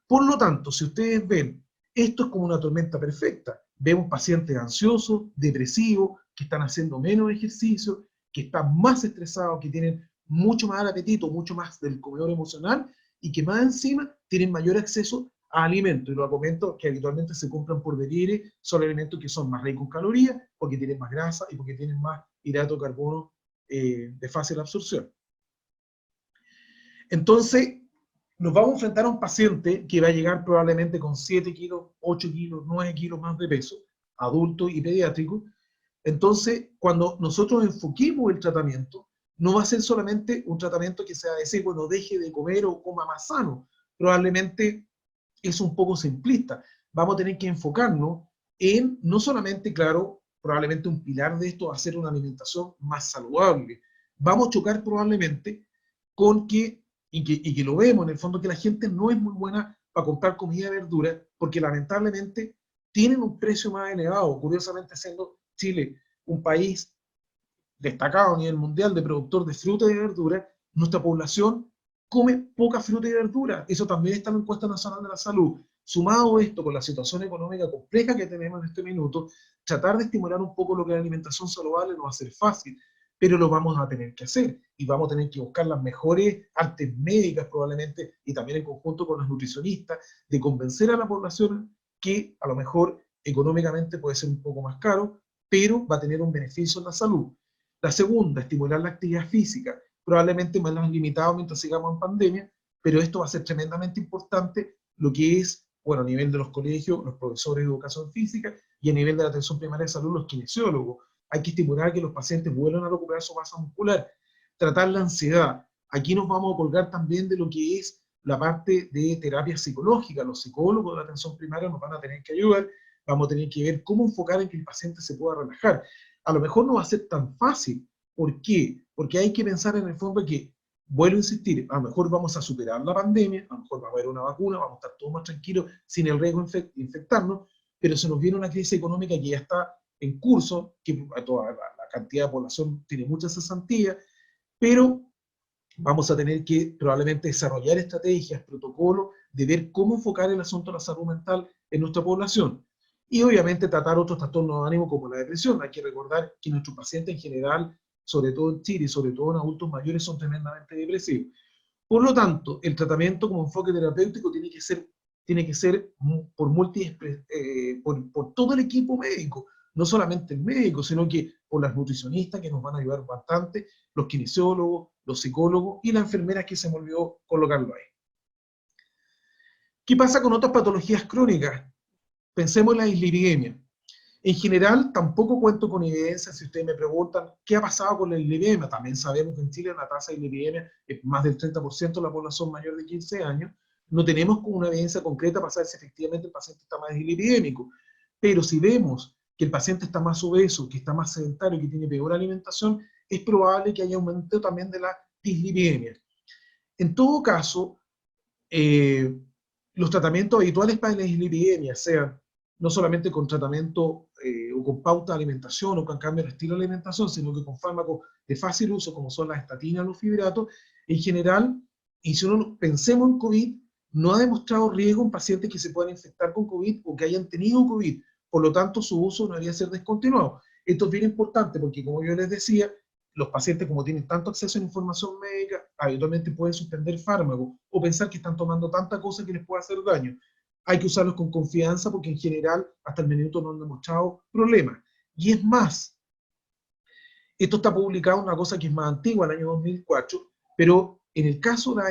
Por lo tanto, si ustedes ven, esto es como una tormenta perfecta. Vemos pacientes ansiosos, depresivos, que están haciendo menos ejercicio, que están más estresados, que tienen mucho más apetito, mucho más del comedor emocional, y que más encima tienen mayor acceso a alimentos. Y los alimentos que habitualmente se compran por delivery son alimentos que son más ricos en calorías, porque tienen más grasa y porque tienen más hidrato de carbono de fácil absorción. Entonces, nos vamos a enfrentar a un paciente que va a llegar probablemente con 7 kilos, 8 kilos, 9 kilos más de peso, adulto y pediátrico. Entonces, cuando nosotros enfoquemos el tratamiento, no va a ser solamente un tratamiento que sea decir, bueno, deje de comer o coma más sano. Probablemente es un poco simplista. Vamos a tener que enfocarnos en, no solamente, claro, probablemente un pilar de esto va a ser una alimentación más saludable. Vamos a chocar probablemente con que y que lo vemos en el fondo, que la gente no es muy buena para comprar comida y verdura, porque lamentablemente tienen un precio más elevado, curiosamente siendo Chile un país destacado a nivel mundial de productor de fruta y verdura, nuestra población come poca fruta y verdura. Eso también está en la encuesta nacional de la salud. Sumado esto con la situación económica compleja que tenemos en este minuto, tratar de estimular un poco lo que es la alimentación saludable no va a ser fácil, pero lo vamos a tener que hacer y vamos a tener que buscar las mejores artes médicas probablemente y también en conjunto con los nutricionistas de convencer a la población que a lo mejor económicamente puede ser un poco más caro, pero va a tener un beneficio en la salud. La segunda, estimular la actividad física, probablemente más limitado mientras sigamos en pandemia, pero esto va a ser tremendamente importante lo que es, bueno, a nivel de los colegios, los profesores de educación física y a nivel de la atención primaria de salud, los kinesiólogos. Hay que estimular que los pacientes vuelvan a recuperar su masa muscular, tratar la ansiedad. Aquí nos vamos a colgar también de lo que es la parte de terapia psicológica. Los psicólogos de la atención primaria nos van a tener que ayudar, vamos a tener que ver cómo enfocar en que el paciente se pueda relajar. A lo mejor no va a ser tan fácil. ¿Por qué? Porque hay que pensar en el fondo que, vuelvo a insistir, a lo mejor vamos a superar la pandemia, a lo mejor va a haber una vacuna, vamos a estar todos más tranquilos sin el riesgo de infectarnos, pero se nos viene una crisis económica que ya está en curso, que toda la cantidad de población tiene mucha cesantía, pero vamos a tener que probablemente desarrollar estrategias, protocolos, de ver cómo enfocar el asunto de la salud mental en nuestra población. Y obviamente tratar otros trastornos de ánimo como la depresión. Hay que recordar que nuestros pacientes en general, sobre todo en Chile y sobre todo en adultos mayores, son tremendamente depresivos. Por lo tanto, el tratamiento como enfoque terapéutico tiene que ser por todo el equipo médico, no solamente el médico, sino que por las nutricionistas que nos van a ayudar bastante, los kinesiólogos, los psicólogos y las enfermeras que se me olvidó colocarlo ahí. ¿Qué pasa con otras patologías crónicas? Pensemos en la dislipidemia. En general, tampoco cuento con evidencia. Si ustedes me preguntan qué ha pasado con la dislipidemia, también sabemos que en Chile la tasa de dislipidemia es más del 30% de la población mayor de 15 años. No tenemos una evidencia concreta para saber si efectivamente el paciente está más dislipidémico. Pero si vemos que el paciente está más obeso, que está más sedentario, que tiene peor alimentación, es probable que haya aumento también de la dislipidemia. En todo caso, los tratamientos habituales para la dislipidemia, sean no solamente con tratamiento o con pauta de alimentación o con cambio de estilo de alimentación, sino que con fármacos de fácil uso como son las estatinas, los fibratos, en general, y si uno pensemos en COVID, no ha demostrado riesgo en pacientes que se puedan infectar con COVID o que hayan tenido COVID. por lo tanto su uso no debería ser descontinuado. Esto es bien importante porque, como yo les decía, los pacientes, como tienen tanto acceso a la información médica, habitualmente pueden suspender fármacos o pensar que están tomando tanta cosa que les puede hacer daño. Hay que usarlos con confianza porque en general hasta el minuto no han demostrado problemas. Y es más, esto está publicado en una cosa que es más antigua, el año 2004, pero en el caso de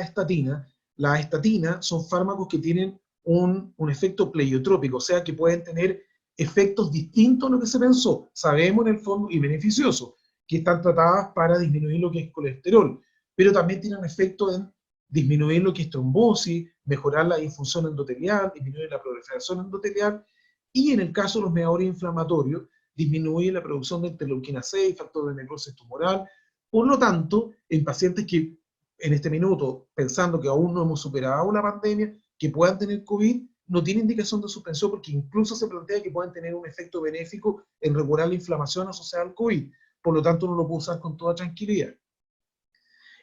las estatinas son fármacos que tienen un efecto pleiotrópico, o sea que pueden tener efectos distintos a lo que se pensó. Sabemos en el fondo, y beneficiosos, que están tratadas para disminuir lo que es colesterol, pero también tienen efecto en disminuir lo que es trombosis, mejorar la disfunción endotelial, disminuir la proliferación endotelial, y en el caso de los mediadores inflamatorios, disminuye la producción de interleuquina 6, factor de necrosis tumoral. Por lo tanto, en pacientes que en este minuto, pensando que aún no hemos superado la pandemia, que puedan tener COVID, no tiene indicación de suspensión porque incluso se plantea que puedan tener un efecto benéfico en regular la inflamación asociada al COVID. Por lo tanto, uno lo puede usar con toda tranquilidad.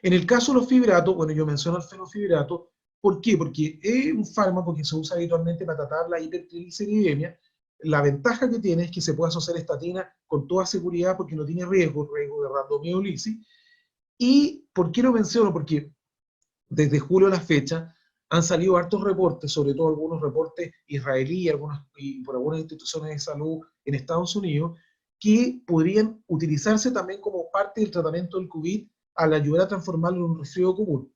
En el caso de los fibratos, bueno, yo menciono el fenofibrato, ¿por qué? Porque es un fármaco que se usa habitualmente para tratar la hipertrigliceridemia. La ventaja que tiene es que se puede asociar estatina con toda seguridad porque no tiene riesgo de randomiolisis. ¿Y por qué lo menciono? Porque desde julio a la fecha han salido hartos reportes, sobre todo algunos reportes israelíes y por algunas instituciones de salud en Estados Unidos, que podrían utilizarse también como parte del tratamiento del COVID al ayudar a transformarlo en un resfrío común.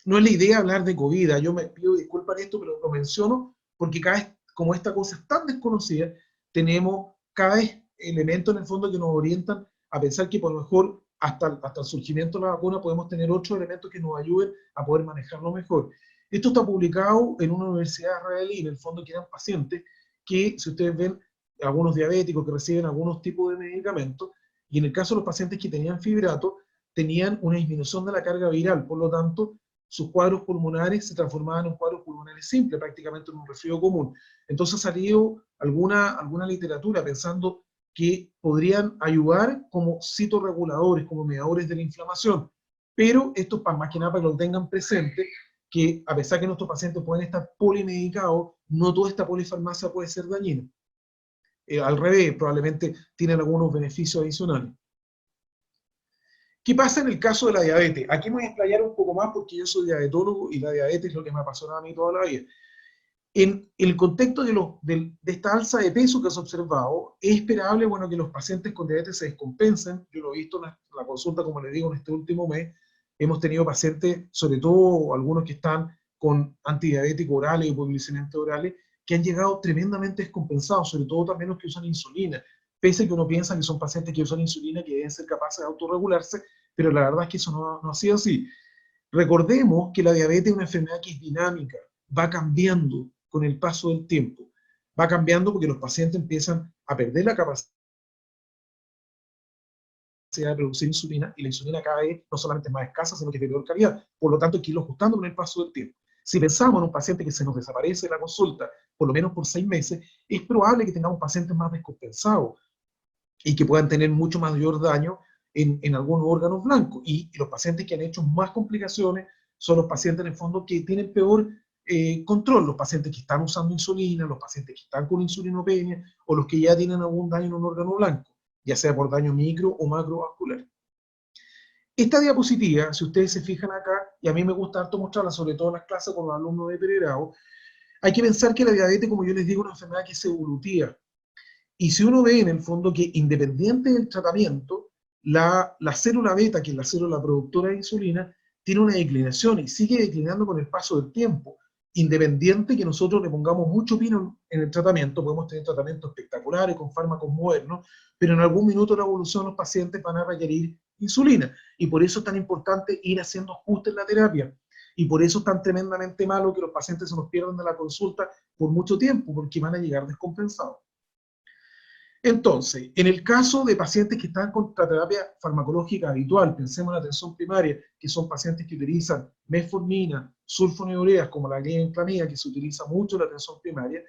No es la idea hablar de COVID, yo me pido disculpas en esto, pero lo menciono porque cada vez, como esta cosa es tan desconocida, tenemos cada vez elementos en el fondo que nos orientan a pensar que por lo mejor hasta el surgimiento de la vacuna podemos tener otros elementos que nos ayuden a poder manejarlo mejor. Esto está publicado en una universidad israelí, en el fondo que eran pacientes que, si ustedes ven, algunos diabéticos que reciben algunos tipos de medicamentos, y en el caso de los pacientes que tenían fibrato, tenían una disminución de la carga viral, por lo tanto, sus cuadros pulmonares se transformaban en cuadros pulmonares simples, prácticamente en un resfrío común. Entonces ha salido alguna literatura pensando que podrían ayudar como citorreguladores, como mediadores de la inflamación. Pero esto es más que nada para que lo tengan presente, que a pesar que nuestros pacientes pueden estar polimedicados, no toda esta polifarmacia puede ser dañina. Al revés, probablemente tienen algunos beneficios adicionales. ¿Qué pasa en el caso de la diabetes? Aquí me voy a explayar un poco más porque yo soy diabetólogo y la diabetes es lo que me apasiona a mí toda la vida. En el contexto de esta alza de peso que se ha observado, es esperable, bueno, que los pacientes con diabetes se descompensen. Yo lo he visto en la consulta, como les digo, en este último mes. Hemos tenido pacientes, sobre todo algunos que están con antidiabéticos orales y hipoglicemiantes orales, que han llegado tremendamente descompensados, sobre todo también los que usan insulina. Pese a que uno piensa que son pacientes que usan insulina que deben ser capaces de autorregularse, pero la verdad es que eso no ha sido así. Recordemos que la diabetes es una enfermedad que es dinámica, va cambiando con el paso del tiempo. Va cambiando porque los pacientes empiezan a perder la capacidad de producir insulina y la insulina cada vez no solamente es más escasa, sino que es de peor calidad. Por lo tanto, hay que irlo ajustando con el paso del tiempo. Si pensamos en un paciente que se nos desaparece de la consulta, por lo menos por 6 meses, es probable que tengamos pacientes más descompensados y que puedan tener mucho mayor daño en algunos órganos blancos. Y los pacientes que han hecho más complicaciones son los pacientes en el fondo que tienen peor control, los pacientes que están usando insulina, los pacientes que están con insulinopenia o los que ya tienen algún daño en un órgano blanco, ya sea por daño micro o macrovascular. Esta diapositiva, si ustedes se fijan acá, y a mí me gusta harto mostrarla, sobre todo en las clases con los alumnos de pregrado, hay que pensar que la diabetes, como yo les digo, es una enfermedad que es evolutiva. Y si uno ve en el fondo que independiente del tratamiento, la célula beta, que es la célula productora de insulina, tiene una declinación y sigue declinando con el paso del tiempo. Independiente que nosotros le pongamos mucho pino en el tratamiento, podemos tener tratamientos espectaculares con fármacos modernos, pero en algún minuto de la evolución los pacientes van a requerir insulina. Y por eso es tan importante ir haciendo ajustes en la terapia. Y por eso es tan tremendamente malo que los pacientes se nos pierdan de la consulta por mucho tiempo, porque van a llegar descompensados. Entonces, en el caso de pacientes que están con terapia farmacológica habitual, pensemos en la atención primaria, que son pacientes que utilizan metformina, sulfonilureas, como la glibenclamida, que se utiliza mucho en la atención primaria,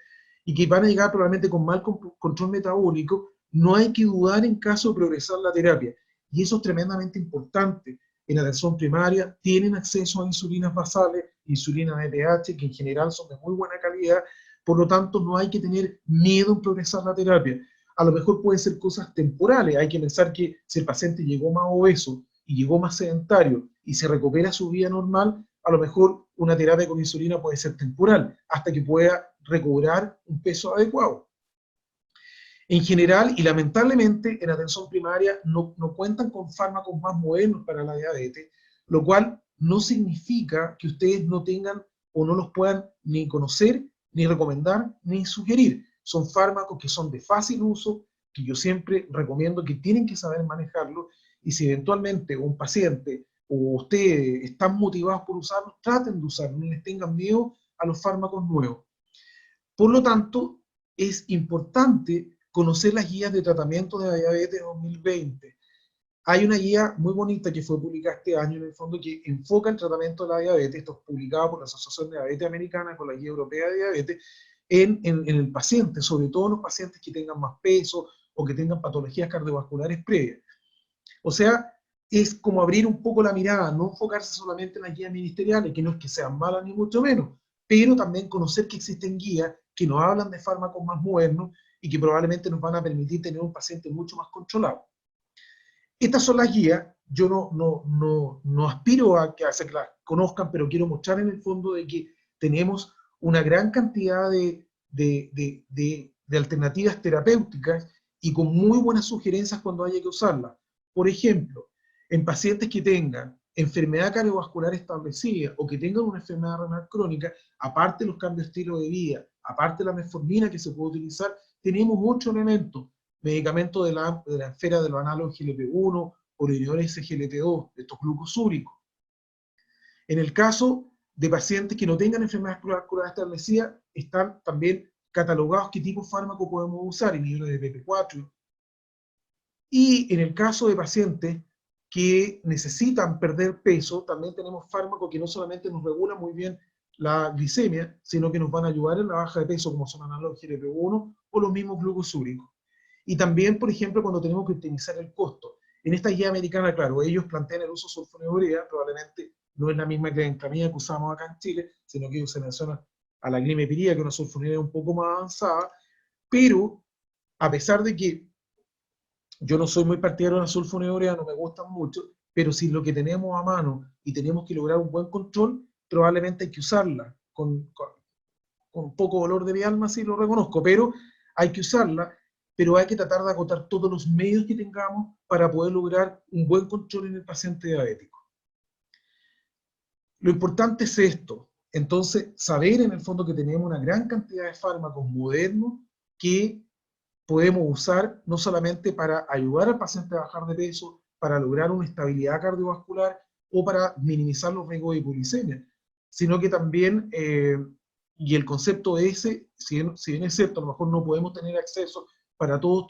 y que van a llegar probablemente con mal control metabólico, no hay que dudar en caso de progresar la terapia. Y eso es tremendamente importante. En la atención primaria tienen acceso a insulinas basales, insulinas EPH, que en general son de muy buena calidad, Por lo tanto, no hay que tener miedo en progresar la terapia. A lo mejor pueden ser cosas temporales. Hay que pensar que si el paciente llegó más obeso y llegó más sedentario y se recupera su vida normal, a lo mejor una terapia con insulina puede ser temporal, hasta que pueda recobrar un peso adecuado. En general, y lamentablemente, en atención primaria no cuentan con fármacos más modernos para la diabetes, lo cual no significa que ustedes no tengan o no los puedan ni conocer, ni recomendar, ni sugerir. Son fármacos que son de fácil uso, que yo siempre recomiendo que tienen que saber manejarlo, y si eventualmente un paciente o ustedes están motivados por usarlos, traten de usarlos, no les tengan miedo a los fármacos nuevos. Por lo tanto, es importante conocer las guías de tratamiento de la diabetes 2020. Hay una guía muy bonita que fue publicada este año, en el fondo, que enfoca el tratamiento de la diabetes. Esto es publicado por la Asociación de Diabetes Americana con la Guía Europea de Diabetes, en el paciente, sobre todo los pacientes que tengan más peso o que tengan patologías cardiovasculares previas. O sea, es como abrir un poco la mirada, no enfocarse solamente en las guías ministeriales, que no es que sean malas ni mucho menos, pero también conocer que existen guías que nos hablan de fármacos más modernos y que probablemente nos van a permitir tener un paciente mucho más controlado. Estas son las guías. Yo no aspiro a que las conozcan, pero quiero mostrar en el fondo de que tenemos una gran cantidad de alternativas terapéuticas y con muy buenas sugerencias cuando haya que usarlas. Por ejemplo, en pacientes que tengan enfermedad cardiovascular establecida o que tengan una enfermedad renal crónica, aparte de los cambios de estilo de vida, aparte de la metformina que se puede utilizar, tenemos 8 elementos. Medicamentos de la esfera de los análogos GLP-1 o los inhibidores SGLT2, de estos glucosúricos. En el caso de pacientes que no tengan enfermedades cardiovasculares establecidas, están también catalogados qué tipo de fármaco podemos usar, inhibidores de PP4. Y en el caso de pacientes que necesitan perder peso, también tenemos fármacos que no solamente nos regulan muy bien la glicemia, sino que nos van a ayudar en la baja de peso, como son análogos GLP-1 o los mismos glucosúricos. Y también, por ejemplo, cuando tenemos que optimizar el costo. En esta guía americana, claro, ellos plantean el uso de sulfonilurea, probablemente no es la misma clenclamida que usamos acá en Chile, sino que ellos se mencionan a la glimepiridina, que es una sulfonilurea un poco más avanzada, pero a pesar de que yo no soy muy partidario de la sulfonilurea, no me gustan mucho, pero si lo que tenemos a mano y tenemos que lograr un buen control, probablemente hay que usarla con poco dolor de mi alma, sí lo reconozco, pero hay que usarla, pero hay que tratar de agotar todos los medios que tengamos para poder lograr un buen control en el paciente diabético. Lo importante es esto, entonces saber en el fondo que tenemos una gran cantidad de fármacos modernos que podemos usar no solamente para ayudar al paciente a bajar de peso, para lograr una estabilidad cardiovascular o para minimizar los riesgos de hipoglicemia, sino que también, y el concepto ese, si bien es cierto, a lo mejor no podemos tener acceso para todos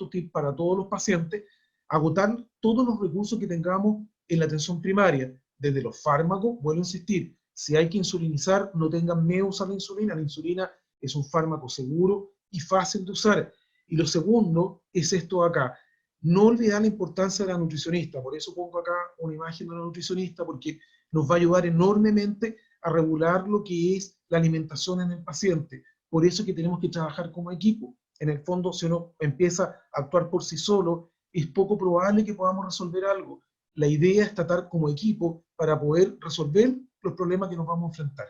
los pacientes, agotar todos los recursos que tengamos en la atención primaria, desde los fármacos, vuelvo a insistir, si hay que insulinizar, no tengan miedo a usar la insulina es un fármaco seguro y fácil de usar. Y lo segundo es esto de acá, no olvidar la importancia de la nutricionista, por eso pongo acá una imagen de la nutricionista, porque nos va a ayudar enormemente a regular lo que es la alimentación en el paciente. Por eso es que tenemos que trabajar como equipo. En el fondo, si uno empieza a actuar por sí solo, es poco probable que podamos resolver algo. La idea es tratar como equipo para poder resolver los problemas que nos vamos a enfrentar.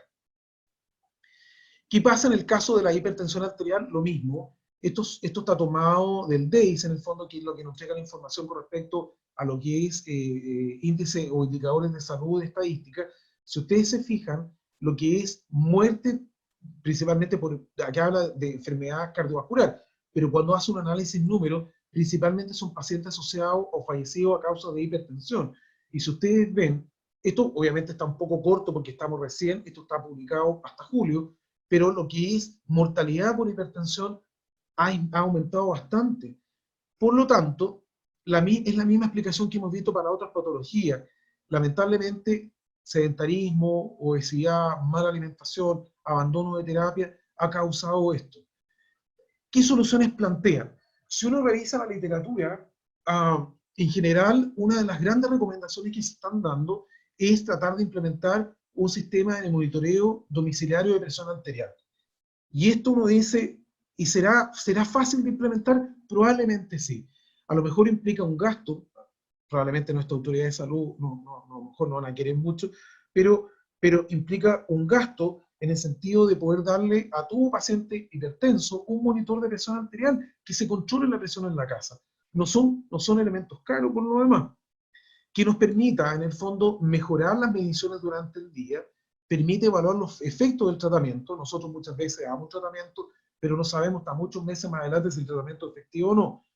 ¿Qué pasa en el caso de la hipertensión arterial? Lo mismo. Esto está tomado del DEIS, en el fondo, que es lo que nos entrega la información con respecto a lo que es índice o indicadores de salud de estadística. Si ustedes se fijan, lo que es muerte, principalmente aquí habla de enfermedad cardiovascular, pero cuando hace un análisis número, principalmente son pacientes asociados o fallecidos a causa de hipertensión. Y si ustedes ven, esto obviamente está un poco corto porque estamos recién, esto está publicado hasta julio, pero lo que es mortalidad por hipertensión ha aumentado bastante. Por lo tanto, es la misma explicación que hemos visto para otras patologías. Lamentablemente, sedentarismo, obesidad, mala alimentación, abandono de terapia, ha causado esto. ¿Qué soluciones plantean? Si uno revisa la literatura, en general, una de las grandes recomendaciones que se están dando es tratar de implementar un sistema de monitoreo domiciliario de presión arterial. Y esto uno dice, ¿y será fácil de implementar? Probablemente sí. A lo mejor implica un gasto, probablemente nuestra autoridad de salud a lo mejor no van a querer mucho, pero implica un gasto en el sentido de poder darle a todo paciente hipertenso un monitor de presión arterial que se controle la presión en la casa. No son elementos caros por lo demás, que nos permita en el fondo mejorar las mediciones durante el día, permite evaluar los efectos del tratamiento. Nosotros muchas veces damos un tratamiento, pero no sabemos hasta muchos meses más adelante si el tratamiento es efectivo o no.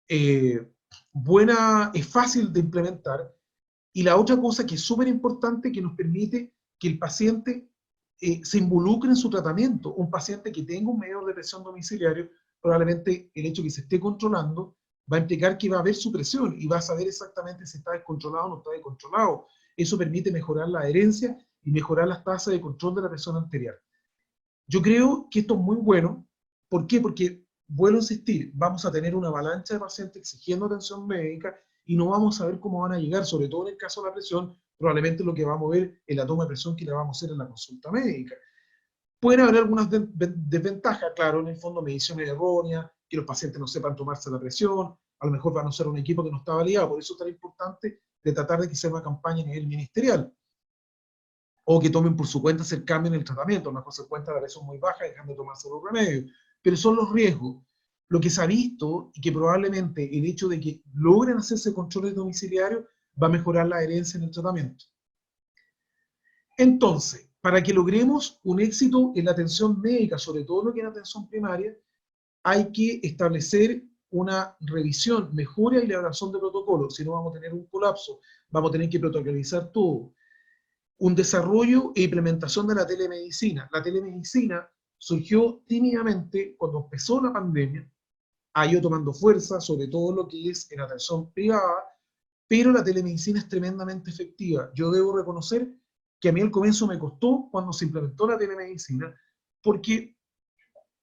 Es fácil de implementar. Y la otra cosa que es súper importante, que nos permite que el paciente se involucre en su tratamiento. Un paciente que tenga un medidor de presión domiciliario, probablemente el hecho de que se esté controlando va a implicar que va a ver su presión y va a saber exactamente si está descontrolado o no está descontrolado. Eso permite mejorar la adherencia y mejorar las tasas de control de la presión arterial. Yo creo que esto es muy bueno. ¿Por qué? Porque, vuelvo a insistir, vamos a tener una avalancha de pacientes exigiendo atención médica y no vamos a ver cómo van a llegar, sobre todo en el caso de la presión, probablemente lo que vamos a ver es la toma de presión que le vamos a hacer en la consulta médica. Pueden haber algunas desventajas, claro, en el fondo mediciones erróneas, que los pacientes no sepan tomarse la presión, a lo mejor van a usar un equipo que no está validado, por eso es tan importante de tratar de que sea una campaña a nivel ministerial, o que tomen por su cuenta hacer cambio en el tratamiento, a lo mejor se encuentra la presión muy baja y dejan de tomarse los remedios, pero son los riesgos. Lo que se ha visto, y que probablemente el hecho de que logren hacerse controles domiciliarios, va a mejorar la adherencia en el tratamiento. Entonces, para que logremos un éxito en la atención médica, sobre todo lo que es la atención primaria, hay que establecer una revisión, mejora y elaboración de protocolos, si no vamos a tener un colapso, vamos a tener que protocolizar todo. Un desarrollo e implementación de la telemedicina. La telemedicina surgió tímidamente cuando empezó la pandemia, ha ido tomando fuerza, sobre todo lo que es en atención privada, pero la telemedicina es tremendamente efectiva. Yo debo reconocer que a mí al comienzo me costó cuando se implementó la telemedicina, porque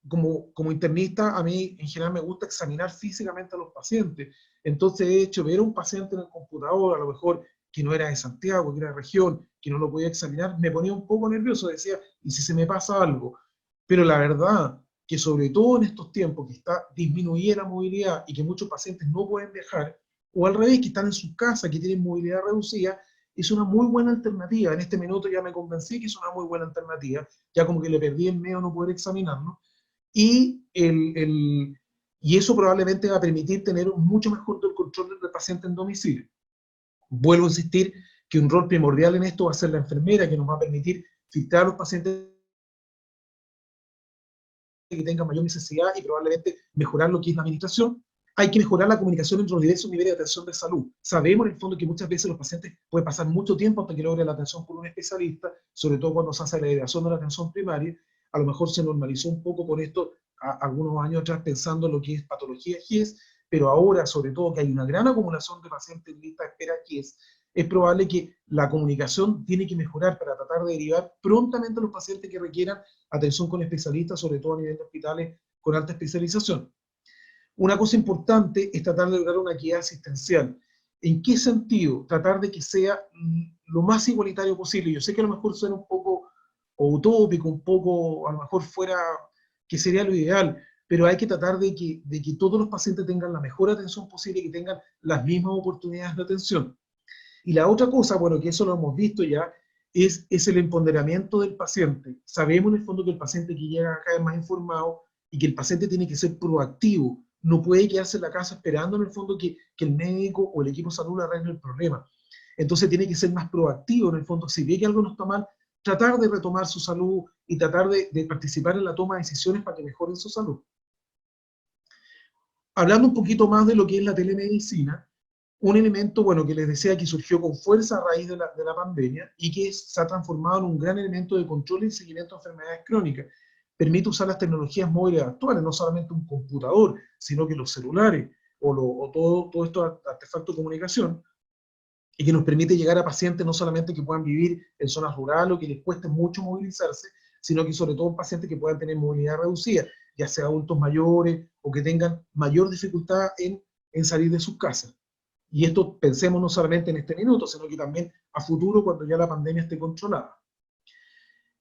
como internista, a mí en general me gusta examinar físicamente a los pacientes. Entonces, de hecho, ver a un paciente en el computador, a lo mejor que no era de Santiago, que era de región, que no lo podía examinar, me ponía un poco nervioso, decía, ¿y si se me pasa algo? Pero la verdad que sobre todo en estos tiempos que está disminuida la movilidad y que muchos pacientes no pueden viajar, o al revés, que están en sus casas, que tienen movilidad reducida, es una muy buena alternativa. En este minuto ya me convencí que es una muy buena alternativa, ya como que le perdí el miedo a no poder examinarlo, y, y eso probablemente va a permitir tener mucho mejor control del paciente en domicilio. Vuelvo a insistir que un rol primordial en esto va a ser la enfermera, que nos va a permitir filtrar a los pacientes que tengan mayor necesidad y probablemente mejorar lo que es la administración. Hay que mejorar la comunicación entre los diversos niveles de atención de salud. Sabemos en el fondo que muchas veces los pacientes pueden pasar mucho tiempo hasta que logren la atención con un especialista, sobre todo cuando se hace la derivación de la atención primaria. A lo mejor se normalizó un poco con esto algunos años atrás pensando en lo que es patología GIES, pero ahora, sobre todo, que hay una gran acumulación de pacientes en lista de espera GIES, es probable que la comunicación tiene que mejorar para tratar de derivar prontamente a los pacientes que requieran atención con especialistas, sobre todo a nivel de hospitales con alta especialización. Una cosa importante es tratar de lograr una equidad asistencial. ¿En qué sentido? Tratar de que sea lo más igualitario posible. Yo sé que a lo mejor suena un poco utópico, un poco, a lo mejor fuera, que sería lo ideal, pero hay que tratar de que todos los pacientes tengan la mejor atención posible y que tengan las mismas oportunidades de atención. Y la otra cosa, bueno, que eso lo hemos visto ya, es el empoderamiento del paciente. Sabemos en el fondo que el paciente que llega acá es más informado y que el paciente tiene que ser proactivo. No puede quedarse en la casa esperando en el fondo que el médico o el equipo de salud arregle el problema. Entonces tiene que ser más proactivo en el fondo. Si ve que algo no está mal, tratar de retomar su salud y tratar de participar en la toma de decisiones para que mejoren su salud. Hablando un poquito más de lo que es la telemedicina, un elemento, bueno, que les decía que surgió con fuerza a raíz de la pandemia y que se ha transformado en un gran elemento de control y seguimiento de enfermedades crónicas. Permite usar las tecnologías móviles actuales, no solamente un computador, sino que los celulares o todo estos artefactos de comunicación, y que nos permite llegar a pacientes no solamente que puedan vivir en zonas rurales o que les cueste mucho movilizarse, sino que sobre todo pacientes que puedan tener movilidad reducida, ya sea adultos mayores o que tengan mayor dificultad en salir de sus casas. Y esto pensemos no solamente en este minuto, sino que también a futuro cuando ya la pandemia esté controlada.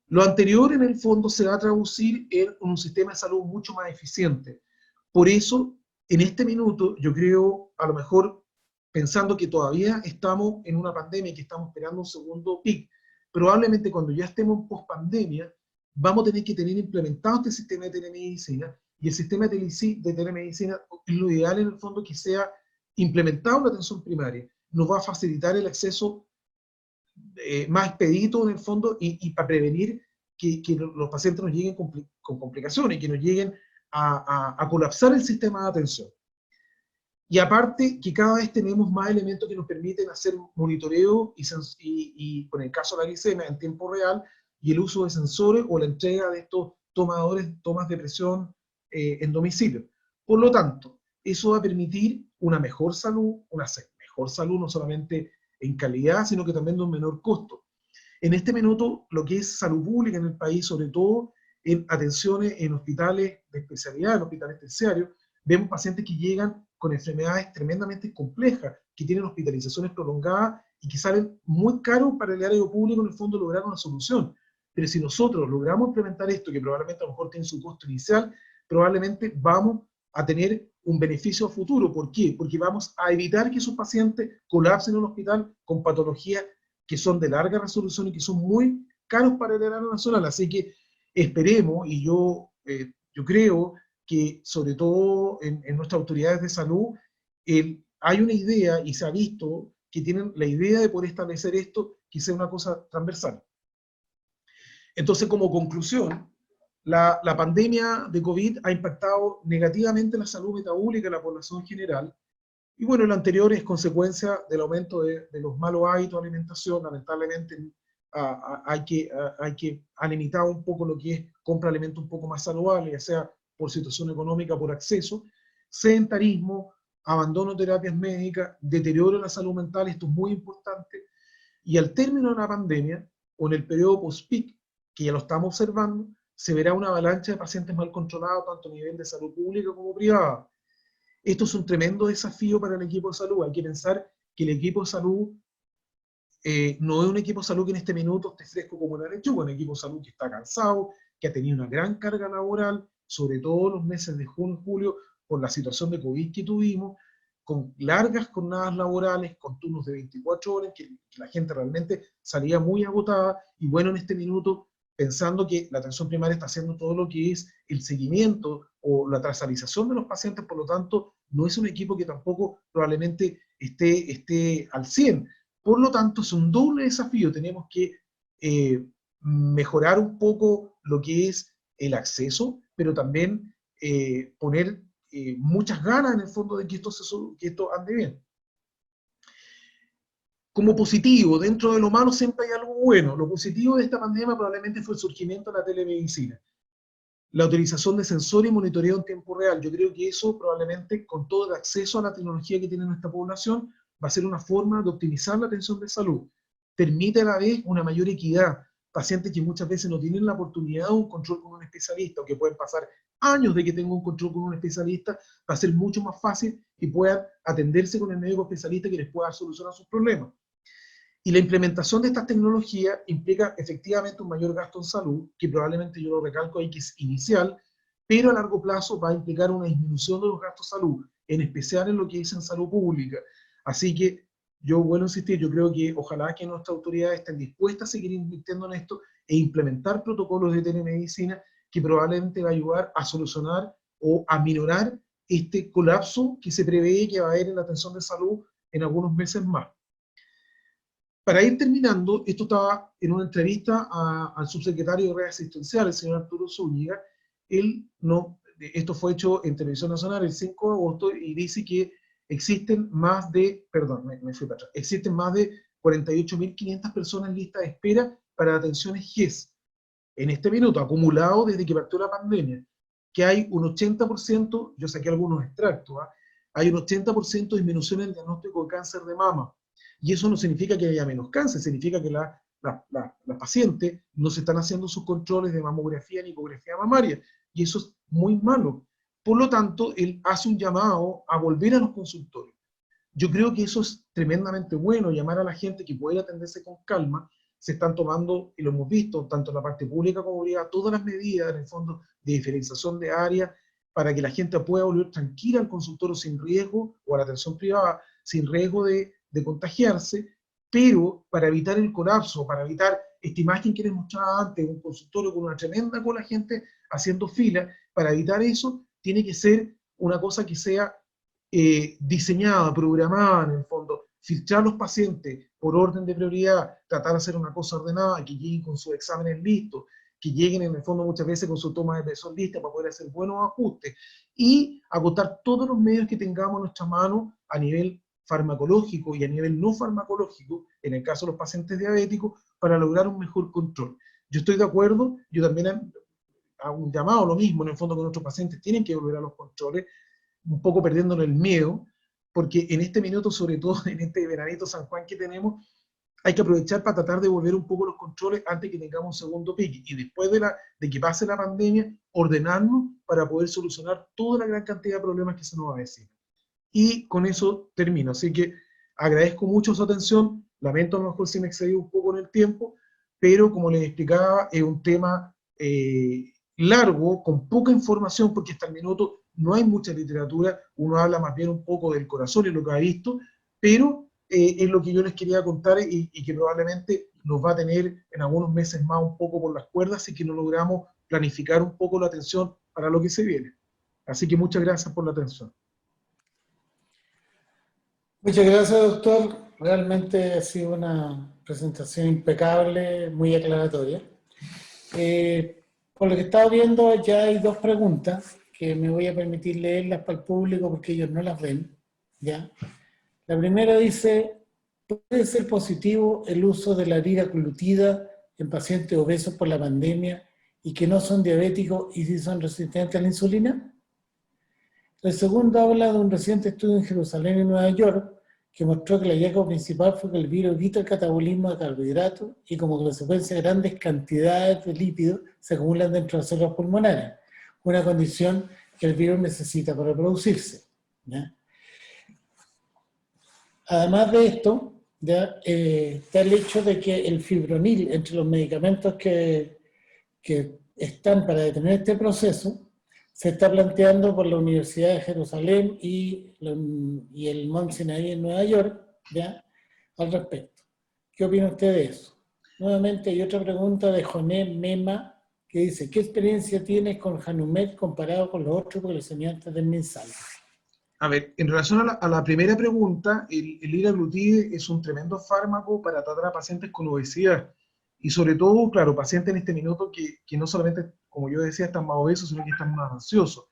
Lo anterior, en el fondo, se va a traducir en un sistema de salud mucho más eficiente. Por eso, en este minuto, yo creo, a lo mejor, pensando que todavía estamos en una pandemia y que estamos esperando un segundo pic, probablemente cuando ya estemos en post-pandemia, vamos a tener que tener implementado este sistema de telemedicina, y el sistema de telemedicina es lo ideal, en el fondo, que sea implementado en la atención primaria. Nos va a facilitar el acceso más expedito, en el fondo, y para prevenir que los pacientes nos lleguen con complicaciones, que nos lleguen a colapsar el sistema de atención. Y aparte, que cada vez tenemos más elementos que nos permiten hacer monitoreo y con el caso de la glicemia en tiempo real, y el uso de sensores o la entrega de estos tomas de presión en domicilio. Por lo tanto, eso va a permitir una mejor salud no solamente en calidad, sino que también de un menor costo. En este minuto, lo que es salud pública en el país, sobre todo en atenciones en hospitales de especialidad, en hospitales terciarios, vemos pacientes que llegan con enfermedades tremendamente complejas, que tienen hospitalizaciones prolongadas y que salen muy caros para el área público, en el fondo, lograr una solución. Pero si nosotros logramos implementar esto, que probablemente a lo mejor tiene su costo inicial, probablemente vamos a tener un beneficio a futuro. ¿Por qué? Porque vamos a evitar que esos pacientes colapsen en un hospital con patologías que son de larga resolución y que son muy caros para el área nacional. Así que esperemos, y yo creo que sobre todo en nuestras autoridades de salud, hay una idea, y se ha visto, que tienen la idea de poder establecer esto, que sea una cosa transversal. Entonces, como conclusión, la pandemia de COVID ha impactado negativamente la salud metabólica de la población general, y bueno, lo anterior es consecuencia del aumento de los malos hábitos de alimentación. Lamentablemente hay que limitar un poco lo que es compra de alimentos un poco más saludables, ya sea por situación económica, por acceso, sedentarismo, abandono de terapias médicas, deterioro de la salud mental. Esto es muy importante, y al término de la pandemia, o en el periodo post-pic, que ya lo estamos observando, se verá una avalancha de pacientes mal controlados, tanto a nivel de salud pública como privada. Esto es un tremendo desafío para el equipo de salud. Hay que pensar que el equipo de salud no es un equipo de salud que en este minuto esté fresco como una lechuga, es un equipo de salud que está cansado, que ha tenido una gran carga laboral, sobre todo los meses de junio y julio, por la situación de COVID que tuvimos, con largas jornadas laborales, con turnos de 24 horas, que la gente realmente salía muy agotada. Y bueno, en este minuto, pensando que la atención primaria está haciendo todo lo que es el seguimiento o la trazabilización de los pacientes, por lo tanto, no es un equipo que tampoco probablemente esté al 100. Por lo tanto, es un doble desafío. Tenemos que mejorar un poco lo que es el acceso, pero también poner muchas ganas en el fondo de que esto ande bien. Como positivo, dentro de lo malo siempre hay algo bueno. Lo positivo de esta pandemia probablemente fue el surgimiento de la telemedicina, la utilización de sensores y monitoreo en tiempo real. Yo creo que eso probablemente, con todo el acceso a la tecnología que tiene nuestra población, va a ser una forma de optimizar la atención de salud. Permite a la vez una mayor equidad. Pacientes que muchas veces no tienen la oportunidad de un control con un especialista, o que pueden pasar años de que tengan un control con un especialista, va a ser mucho más fácil que puedan atenderse con el médico especialista que les pueda dar solución a sus problemas. Y la implementación de estas tecnologías implica efectivamente un mayor gasto en salud, que probablemente, yo lo recalco ahí, que es inicial, pero a largo plazo va a implicar una disminución de los gastos de salud, en especial en lo que es en salud pública. Así que yo vuelvo a insistir, yo creo que ojalá que nuestras autoridades estén dispuestas a seguir invirtiendo en esto e implementar protocolos de telemedicina, que probablemente va a ayudar a solucionar o a minorar este colapso que se prevé que va a haber en la atención de salud en algunos meses más. Para ir terminando, esto estaba en una entrevista al subsecretario de redes asistenciales, el señor Arturo Zúñiga. Esto fue hecho en Televisión Nacional el 5 de agosto, y dice que existen más de, perdón, me fui para atrás, existen más de 48.500 personas en lista de espera para atenciones GES en este minuto, acumulado desde que partió la pandemia, que hay un 80%, yo saqué algunos extractos, hay un 80% de disminución en el diagnóstico de cáncer de mama. Y eso no significa que haya menos cáncer, significa que las pacientes no se están haciendo sus controles de mamografía ni ecografía mamaria, y eso es muy malo. Por lo tanto, él hace un llamado a volver a los consultorios. Yo creo que eso es tremendamente bueno, llamar a la gente que pueda atenderse con calma, se están tomando, y lo hemos visto, tanto en la parte pública como privada, todas las medidas, en el fondo, de diferenciación de áreas, para que la gente pueda volver tranquila al consultorio sin riesgo, o a la atención privada, sin riesgo de contagiarse, pero para evitar el colapso, para evitar esta imagen que les mostraba antes, un consultorio con una tremenda cola de gente haciendo fila, para evitar eso, tiene que ser una cosa que sea diseñada, programada en el fondo, filtrar los pacientes por orden de prioridad, tratar de hacer una cosa ordenada, que lleguen con sus exámenes listos, que lleguen en el fondo muchas veces con su toma de peso lista para poder hacer buenos ajustes, y agotar todos los medios que tengamos en nuestra mano a nivel farmacológico y a nivel no farmacológico, en el caso de los pacientes diabéticos, para lograr un mejor control. Yo estoy de acuerdo, yo también hago un llamado a lo mismo, en el fondo, que nuestros pacientes tienen que volver a los controles, un poco perdiéndole el miedo, porque en este minuto, sobre todo en este veranito San Juan que tenemos, hay que aprovechar para tratar de volver un poco los controles antes que tengamos un segundo pique, y después de que pase la pandemia, ordenarnos para poder solucionar toda la gran cantidad de problemas que se nos va a decir. Y con eso termino. Así que agradezco mucho su atención, lamento a lo mejor si me excedí un poco en el tiempo, pero como les explicaba, es un tema largo, con poca información, porque hasta el minuto no hay mucha literatura, uno habla más bien un poco del corazón y lo que ha visto, pero es lo que yo les quería contar, y que probablemente nos va a tener en algunos meses más un poco por las cuerdas, y que no logramos planificar un poco la atención para lo que se viene. Así que muchas gracias por la atención. Muchas gracias, doctor. Realmente ha sido una presentación impecable, muy aclaratoria. Por lo que estaba viendo, ya hay dos preguntas que me voy a permitir leerlas para el público porque ellos no las ven, ¿ya? La primera dice: ¿puede ser positivo el uso de la liraglutida en pacientes obesos por la pandemia y que no son diabéticos y sí son resistentes a la insulina? El segundo habla de un reciente estudio en Jerusalén y Nueva York que mostró que el hallazgo principal fue que el virus evita el catabolismo de carbohidratos y como consecuencia grandes cantidades de lípidos se acumulan dentro de las células pulmonares, una condición que el virus necesita para reproducirse, ¿ya? Además de esto, ¿ya? Está el hecho de que el fibronil, entre los medicamentos que están para detener este proceso, se está planteando por la Universidad de Jerusalén y el Mount Sinai en Nueva York, ¿ya? Al respecto. ¿Qué opina usted de eso? Nuevamente hay otra pregunta de Joné Mema, que dice: ¿qué experiencia tienes con Hanumet comparado con los otros glucosaminoides del MinSal? A ver, en relación a la primera pregunta, el liraglutide es un tremendo fármaco para tratar a pacientes con obesidad. Y sobre todo, claro, pacientes en este minuto que no solamente, como yo decía, están más obesos, sino que están más ansiosos.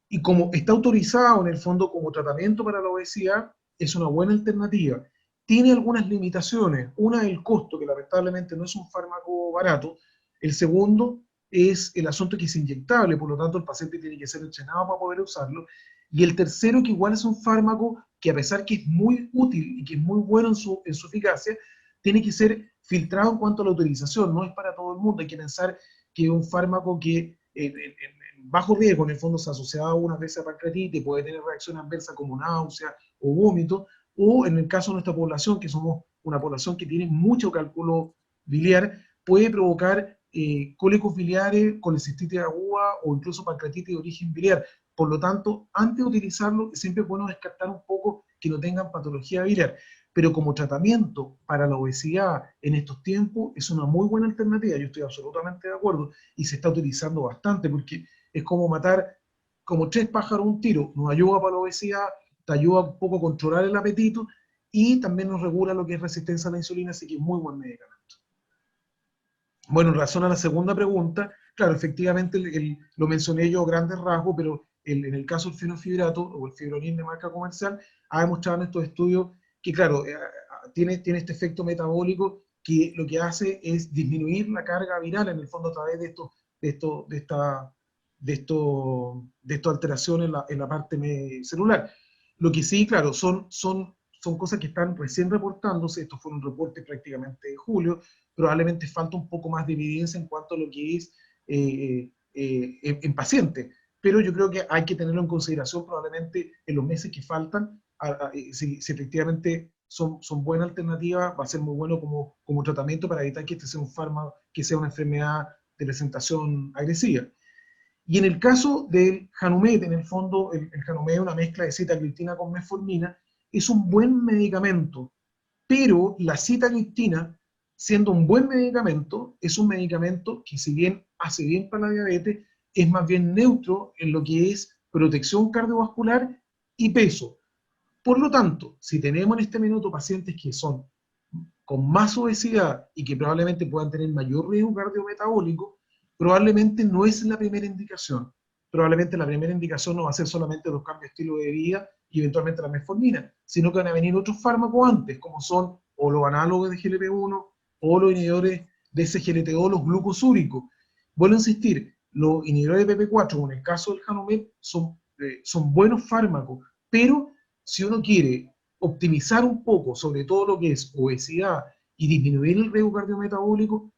Y como está autorizado en el fondo como tratamiento para la obesidad, es una buena alternativa. Tiene algunas limitaciones. Una es el costo, que lamentablemente no es un fármaco barato. El segundo es el asunto que es inyectable, por lo tanto el paciente tiene que ser entrenado para poder usarlo. Y el tercero, que igual es un fármaco que, a pesar que es muy útil y que es muy bueno en su eficacia, tiene que ser filtrado en cuanto a la utilización. No es para todo el mundo. Hay que pensar que es un fármaco que bajo riesgo, en el fondo se asociaba unas veces a pancreatitis, puede tener reacción adversa como náusea o vómito, o en el caso de nuestra población, que somos una población que tiene mucho cálculo biliar, puede provocar cólicos biliares, colecistitis aguda o incluso pancreatitis de origen biliar. Por lo tanto, antes de utilizarlo, siempre es bueno descartar un poco que no tengan patología biliar. Pero como tratamiento para la obesidad en estos tiempos es una muy buena alternativa, yo estoy absolutamente de acuerdo, y se está utilizando bastante, porque es como matar como tres pájaros un tiro. Nos ayuda para la obesidad, te ayuda un poco a controlar el apetito y también nos regula lo que es resistencia a la insulina, así que es muy buen medicamento. Bueno, en relación a la segunda pregunta, claro, efectivamente lo mencioné yo a grandes rasgos, pero en el caso del fenofibrato o el fibronil de marca comercial ha demostrado en estos estudios que, claro, tiene este efecto metabólico que lo que hace es disminuir la carga viral en el fondo a través de esta alteración en la parte celular. Lo que sí, claro, son cosas que están recién reportándose. Estos fueron reportes prácticamente de julio. Probablemente falta un poco más de evidencia en cuanto a lo que es en pacientes. Pero yo creo que hay que tenerlo en consideración probablemente en los meses que faltan, si efectivamente son buenas alternativas, va a ser muy bueno como tratamiento para evitar que este sea un fármaco, que sea una enfermedad de presentación agresiva. Y en el caso del Hanumet, en el fondo, el Hanumet es una mezcla de sitagliptina con metformina, es un buen medicamento, pero la sitagliptina, siendo un buen medicamento, es un medicamento que si bien hace bien para la diabetes, es más bien neutro en lo que es protección cardiovascular y peso. Por lo tanto, si tenemos en este minuto pacientes que son con más obesidad y que probablemente puedan tener mayor riesgo cardiometabólico, probablemente no es la primera indicación. Probablemente la primera indicación no va a ser solamente los cambios de estilo de vida y eventualmente la metformina, sino que van a venir otros fármacos antes, como son o los análogos de GLP-1 o los inhibidores de SGLT2, los glucosúricos. Vuelvo a insistir, los inhibidores de PP4, como en el caso del Hanumet, son buenos fármacos, pero si uno quiere optimizar un poco sobre todo lo que es obesidad y disminuir el riesgo cardiometabólico,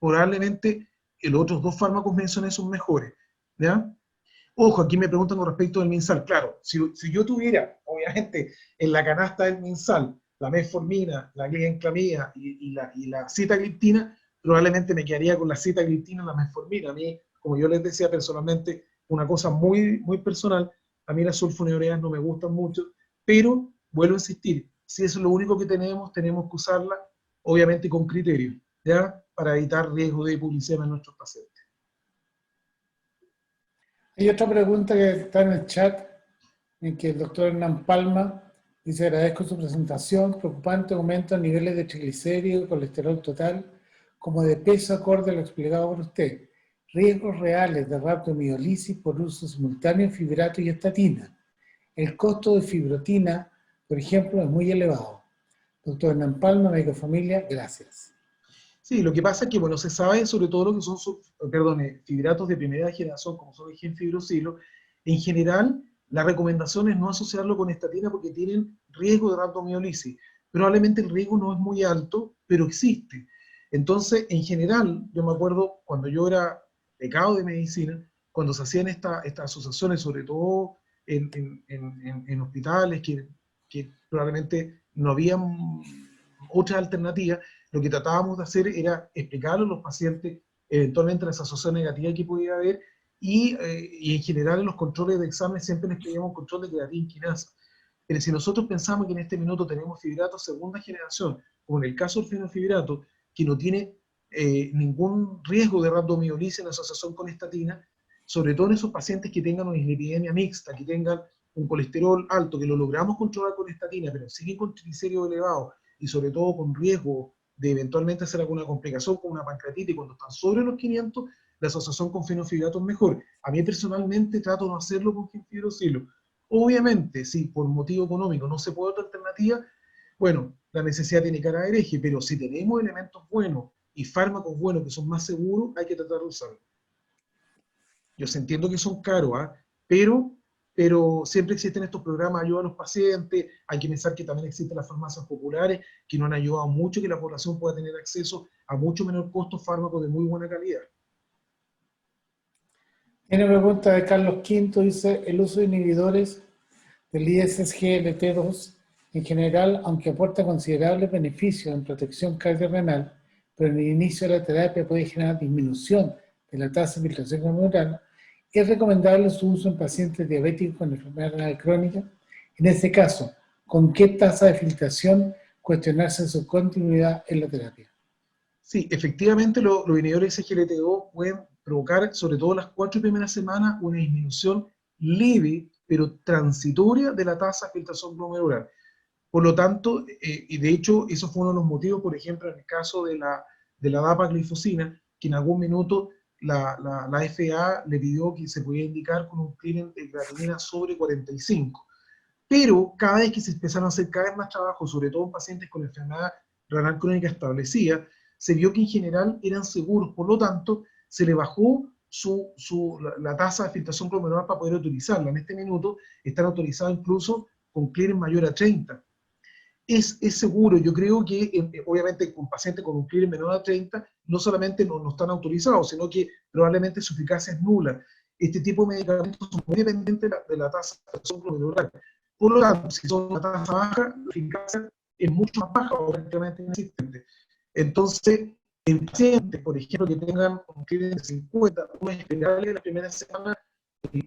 probablemente los otros dos fármacos mencioné son mejores, ¿ya? Ojo, aquí me preguntan con respecto del MinSal. Claro, si yo tuviera, obviamente, en la canasta del MinSal, la metformina, la glibenclamida y la sitagliptina, probablemente me quedaría con la sitagliptina y la metformina. A mí, como yo les decía personalmente, una cosa muy, muy personal, a mí las sulfonilureas no me gustan mucho, pero vuelvo a insistir, si eso es lo único que tenemos, tenemos que usarla, obviamente con criterio, ¿ya? Para evitar riesgo de hipoglicemia en nuestros pacientes. Hay otra pregunta que está en el chat, en que el doctor Hernán Palma dice: agradezco su presentación, preocupante aumento en niveles de triglicéridos, colesterol total, como de peso acorde a lo explicado por usted. Riesgos reales de rhabdomiolisis por uso simultáneo de fibrato y estatina. El costo de fibrotina, por ejemplo, es muy elevado. Doctor Hernán Palma, médico de familia, gracias. Sí, lo que pasa es que, bueno, se sabe sobre todo lo que son, fibratos de primera generación, como son el genfibrosilo. En general, la recomendación es no asociarlo con estatina porque tienen riesgo de rhabdomiolisis. Probablemente el riesgo no es muy alto, pero existe. Entonces, en general, yo me acuerdo cuando yo era becado de medicina, cuando se hacían estas asociaciones, sobre todo en hospitales que probablemente no había otras alternativas, lo que tratábamos de hacer era explicarle a los pacientes eventualmente la asociación negativa que podía haber y en general en los controles de examen siempre les pedíamos un control de creatina quinasa. Pero si nosotros pensamos que en este minuto tenemos fibrato segunda generación, como en el caso del fenofibrato, que no tiene ningún riesgo de rhabdomiolisis en asociación con estatina, sobre todo en esos pacientes que tengan una dislipidemia mixta, que tengan un colesterol alto, que lo logramos controlar con estatina, pero siguen con triglicéridos elevados y sobre todo con riesgo de eventualmente hacer alguna complicación como una pancreatitis cuando están sobre los 500, la asociación con fenofibrato es mejor. A mí personalmente trato de no hacerlo con genfibrosilo. Obviamente, si por motivo económico no se puede otra alternativa, bueno, la necesidad tiene cara de hereje, pero si tenemos elementos buenos y fármacos buenos que son más seguros, hay que tratar de usarlos. Yo entiendo que son caros, ¿eh? pero siempre existen estos programas de ayuda a los pacientes. Hay que pensar que también existen las farmacias populares que nos han ayudado mucho que la población pueda tener acceso a mucho menor costo fármacos de muy buena calidad. Tiene una pregunta de Carlos Quinto, dice: el uso de inhibidores del ISSGLT2 en general, aunque aporta considerables beneficios en protección cardiorrenal, pero en el inicio de la terapia puede generar disminución de la tasa de filtración glomerular, ¿es recomendable su uso en pacientes diabéticos con enfermedad renal crónica? En este caso, ¿con qué tasa de filtración cuestionarse su continuidad en la terapia? Sí, efectivamente los inhibidores SGLT2 pueden provocar, sobre todo las 4 primeras semanas, una disminución leve, pero transitoria de la tasa de filtración glomerular. Por lo tanto, y de hecho, eso fue uno de los motivos, por ejemplo, en el caso de la dapaglifosina, que en algún minuto la FDA le pidió que se podía indicar con un clearance de creatinina sobre 45. Pero cada vez que se empezaron a hacer cada vez más trabajos, sobre todo en pacientes con enfermedad renal crónica establecida, se vio que en general eran seguros. Por lo tanto, se le bajó la tasa de filtración glomerular para poder utilizarla. En este minuto están autorizados incluso con clearance mayor a 30. Es seguro, yo creo que obviamente con pacientes con un clearance menor a 30 no solamente no están autorizados, sino que probablemente su eficacia es nula. Este tipo de medicamentos son muy dependientes de la tasa de filtración glomerular. Por lo tanto, si son una tasa baja, la eficacia es mucho más baja o prácticamente inexistente. Entonces, en pacientes, por ejemplo, que tengan un clínico de 50, uno es esperable en la primera semana,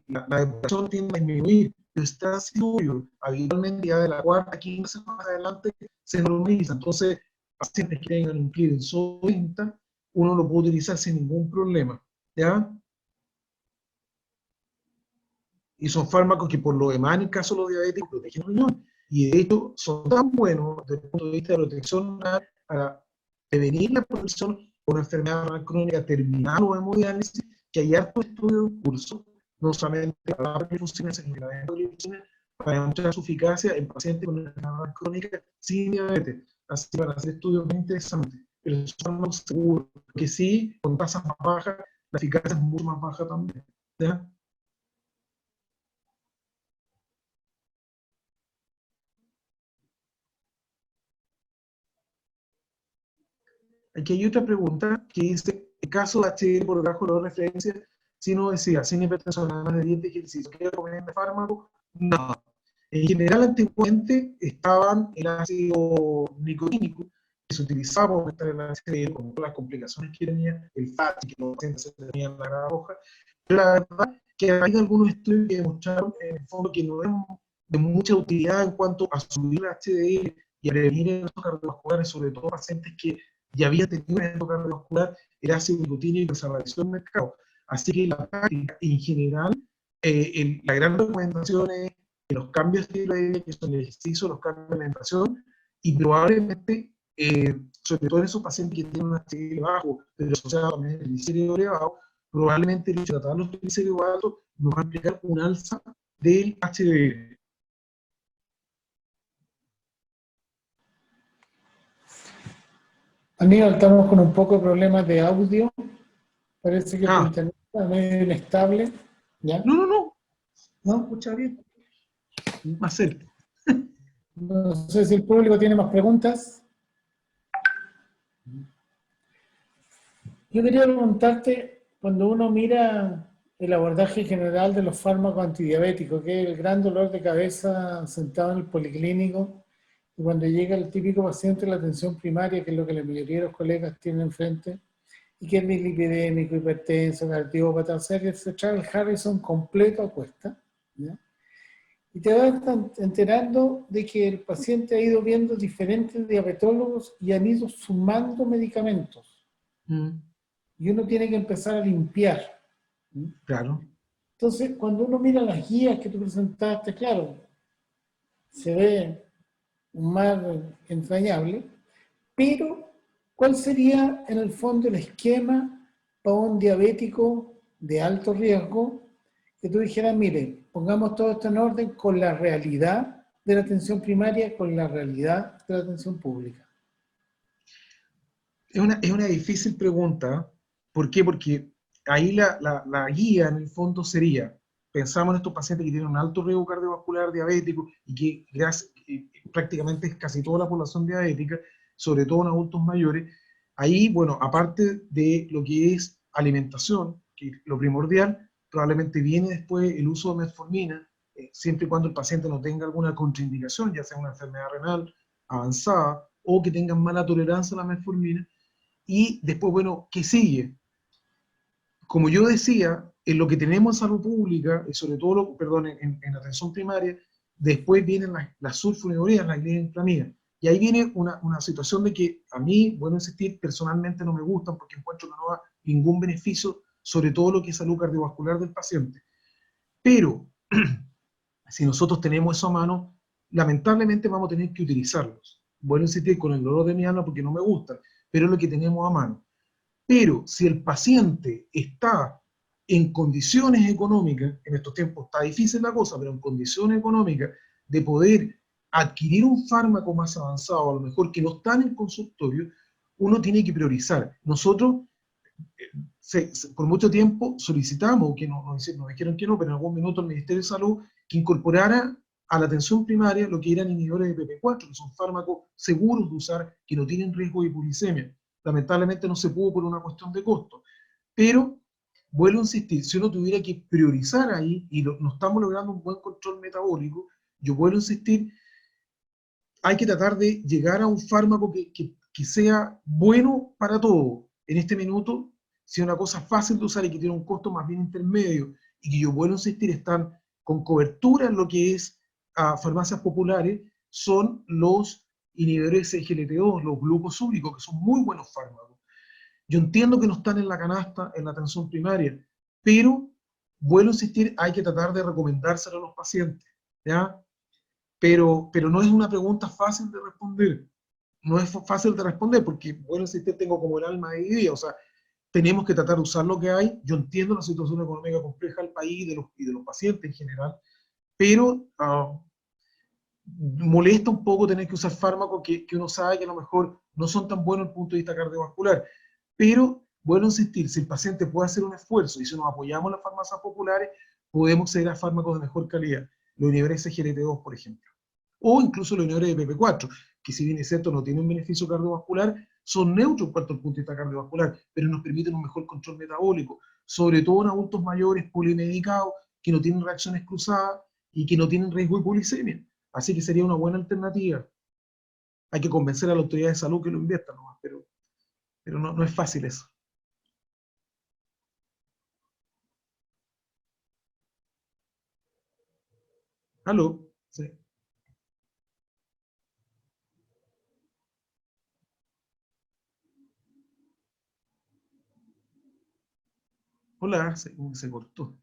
la depuración tiende a disminuir, pero está seguro, habitualmente ya de la cuarta, quinta semana adelante se normaliza. Entonces, pacientes que tengan un clearance solo 30, uno lo puede utilizar sin ningún problema, ¿ya? Y son fármacos que por lo demás en el caso de los diabéticos protegen el riñón, y de hecho son tan buenos desde el punto de vista de protección para prevenir la progresión de una enfermedad renal crónica terminal o hemodiálisis, que hay hartos estudios en curso, no solamente para la perfusión, sino para demostrar su eficacia en pacientes con enfermedad crónica sin diabetes, así para hacer estudios muy interesantes, pero son fármacos seguros, que sí, con tasas más bajas, la eficacia es mucho más baja también, ¿ya? Aquí hay otra pregunta que dice, en caso de HDL por debajo de la referencia, si no decía, sin hipertensión, nada más de dieta y ejercicio, ¿qué recomienda fármaco? No. En general, antiguamente estaban el ácido nicotínico, que se utilizaba para aumentar el HDL, con todas las complicaciones que tenía, el FAT, que los pacientes se tenían la grada roja, pero la verdad que hay algunos estudios que demostraron en el fondo que no es de mucha utilidad en cuanto a subir el HDL y a prevenir eventos cardiovasculares, sobre todo pacientes que ya había tenido un evento cardiovascular, el ácido nicotínico y desapareció del mercado. Así que la práctica, en general, la gran recomendación es que los cambios de la dieta, que son el ejercicio, los cambios de alimentación, y probablemente, sobre todo en esos pacientes que tienen un HDL bajo, pero asociado también al triglicérido elevado, probablemente el hecho de tratar los triglicéridos altos nos va a implicar un alza del HDL. Aníbal, estamos con un poco de problemas de audio. Parece que tu Ah, internet está medio inestable. ¿Ya? no, se ¿No? escucha bien, más cerca. No sé si el público tiene más preguntas. Yo quería preguntarte, cuando uno mira el abordaje general de los fármacos antidiabéticos, que es el gran dolor de cabeza sentado en el policlínico, y cuando llega el típico paciente de la atención primaria, que es lo que la mayoría de los colegas tienen enfrente, y que es dislipidémico, hipertenso, cardiópata, o sea que se trae el Harrison completo a cuesta, ¿ya? Y te vas enterando de que el paciente ha ido viendo diferentes diabetólogos y han ido sumando medicamentos. Mm, Y uno tiene que empezar a limpiar. claro. Entonces, cuando uno mira las guías que tú presentaste, claro, se ve un mar entrañable, pero ¿cuál sería en el fondo el esquema para un diabético de alto riesgo que tú dijeras, mire, pongamos todo esto en orden con la realidad de la atención primaria, con la realidad de la atención pública? Es una difícil pregunta. ¿Por qué? Porque ahí la guía en el fondo sería, pensamos en estos pacientes que tienen un alto riesgo cardiovascular diabético y que prácticamente es casi toda la población diabética, sobre todo en adultos mayores. Ahí, bueno, aparte de lo que es alimentación, que es lo primordial, probablemente viene después el uso de metformina, siempre y cuando el paciente no tenga alguna contraindicación, ya sea una enfermedad renal avanzada o que tengan mala tolerancia a la metformina. Y después, bueno, ¿qué sigue? Como yo decía, en lo que tenemos en salud pública, y sobre todo, perdón, en atención primaria, después vienen las sulfonilureas, las glibenclamidas. Y ahí viene una situación de que a mí, bueno, insistir, personalmente no me gustan porque encuentro que no da ningún beneficio, sobre todo lo que es salud cardiovascular del paciente. Pero, si nosotros tenemos eso a mano, lamentablemente vamos a tener que utilizarlos. Bueno, insistir con el dolor de mi alma porque no me gustan, pero es lo que tenemos a mano. Pero si el paciente está en condiciones económicas, en estos tiempos está difícil la cosa, pero en condiciones económicas de poder adquirir un fármaco más avanzado, a lo mejor que no está en el consultorio, uno tiene que priorizar. Nosotros por mucho tiempo solicitamos, que nos dijeron que no, pero en algún minuto el Ministerio de Salud que incorporara a la atención primaria lo que eran inhibidores de PP4, que son fármacos seguros de usar, que no tienen riesgo de hipoglicemia. Lamentablemente no se pudo por una cuestión de costo. Pero, vuelvo a insistir, si uno tuviera que priorizar ahí, y no estamos logrando un buen control metabólico, yo vuelvo a insistir, hay que tratar de llegar a un fármaco que sea bueno para todo. En este minuto, si es una cosa fácil de usar y que tiene un costo más bien intermedio, y que yo vuelvo a insistir, están con cobertura en lo que es farmacias populares, son los inhibidores de SGLT2, los glucosúricos, que son muy buenos fármacos. Yo entiendo que no están en la canasta, en la atención primaria, pero vuelvo a insistir, hay que tratar de recomendárselo a los pacientes, ¿ya? Pero no es una pregunta fácil de responder. No es fácil de responder porque, vuelvo a insistir, tengo como el alma dividida, o sea, tenemos que tratar de usar lo que hay. Yo entiendo la situación económica compleja del país y de los pacientes en general, pero molesta un poco tener que usar fármacos que uno sabe que a lo mejor no son tan buenos desde el punto de vista cardiovascular. Pero, vuelvo a insistir, si el paciente puede hacer un esfuerzo y si nos apoyamos en las farmacias populares, podemos acceder a fármacos de mejor calidad. Los inhibidores SGLT2, por ejemplo. O incluso los inhibidores de PP4, que si bien es cierto no tienen un beneficio cardiovascular, son neutros en cuanto al punto de vista cardiovascular, pero nos permiten un mejor control metabólico, sobre todo en adultos mayores polimedicados, que no tienen reacciones cruzadas y que no tienen riesgo de hipoglicemia. Así que sería una buena alternativa. Hay que convencer a la autoridad de salud que lo inviertan nomás, pero no es fácil eso. ¿Aló? Sí. Hola, se cortó.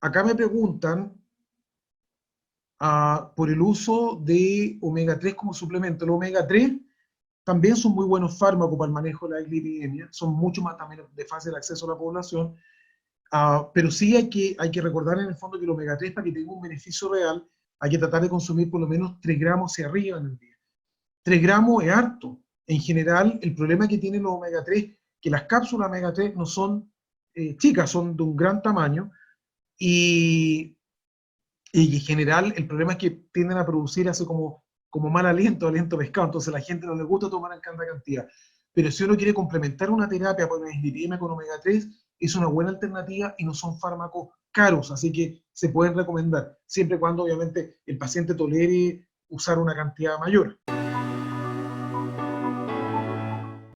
Acá me preguntan por el uso de omega 3 como suplemento. El omega 3 también son muy buenos fármacos para el manejo de la dislipidemia, son mucho más también de fácil acceso a la población, pero sí hay que recordar en el fondo que el omega 3, para que tenga un beneficio real, hay que tratar de consumir por lo menos 3 gramos hacia arriba en el día. 3 gramos es harto. En general, el problema que tienen los omega 3, que las cápsulas omega 3 no son chicas, son de un gran tamaño, y en general el problema es que tienden a producir así como mal aliento, aliento pescado, entonces a la gente no le gusta tomar en tanta cantidad. Pero si uno quiere complementar una terapia por una dislipidemia con omega 3, es una buena alternativa y no son fármacos caros, así que se pueden recomendar, siempre y cuando obviamente el paciente tolere usar una cantidad mayor.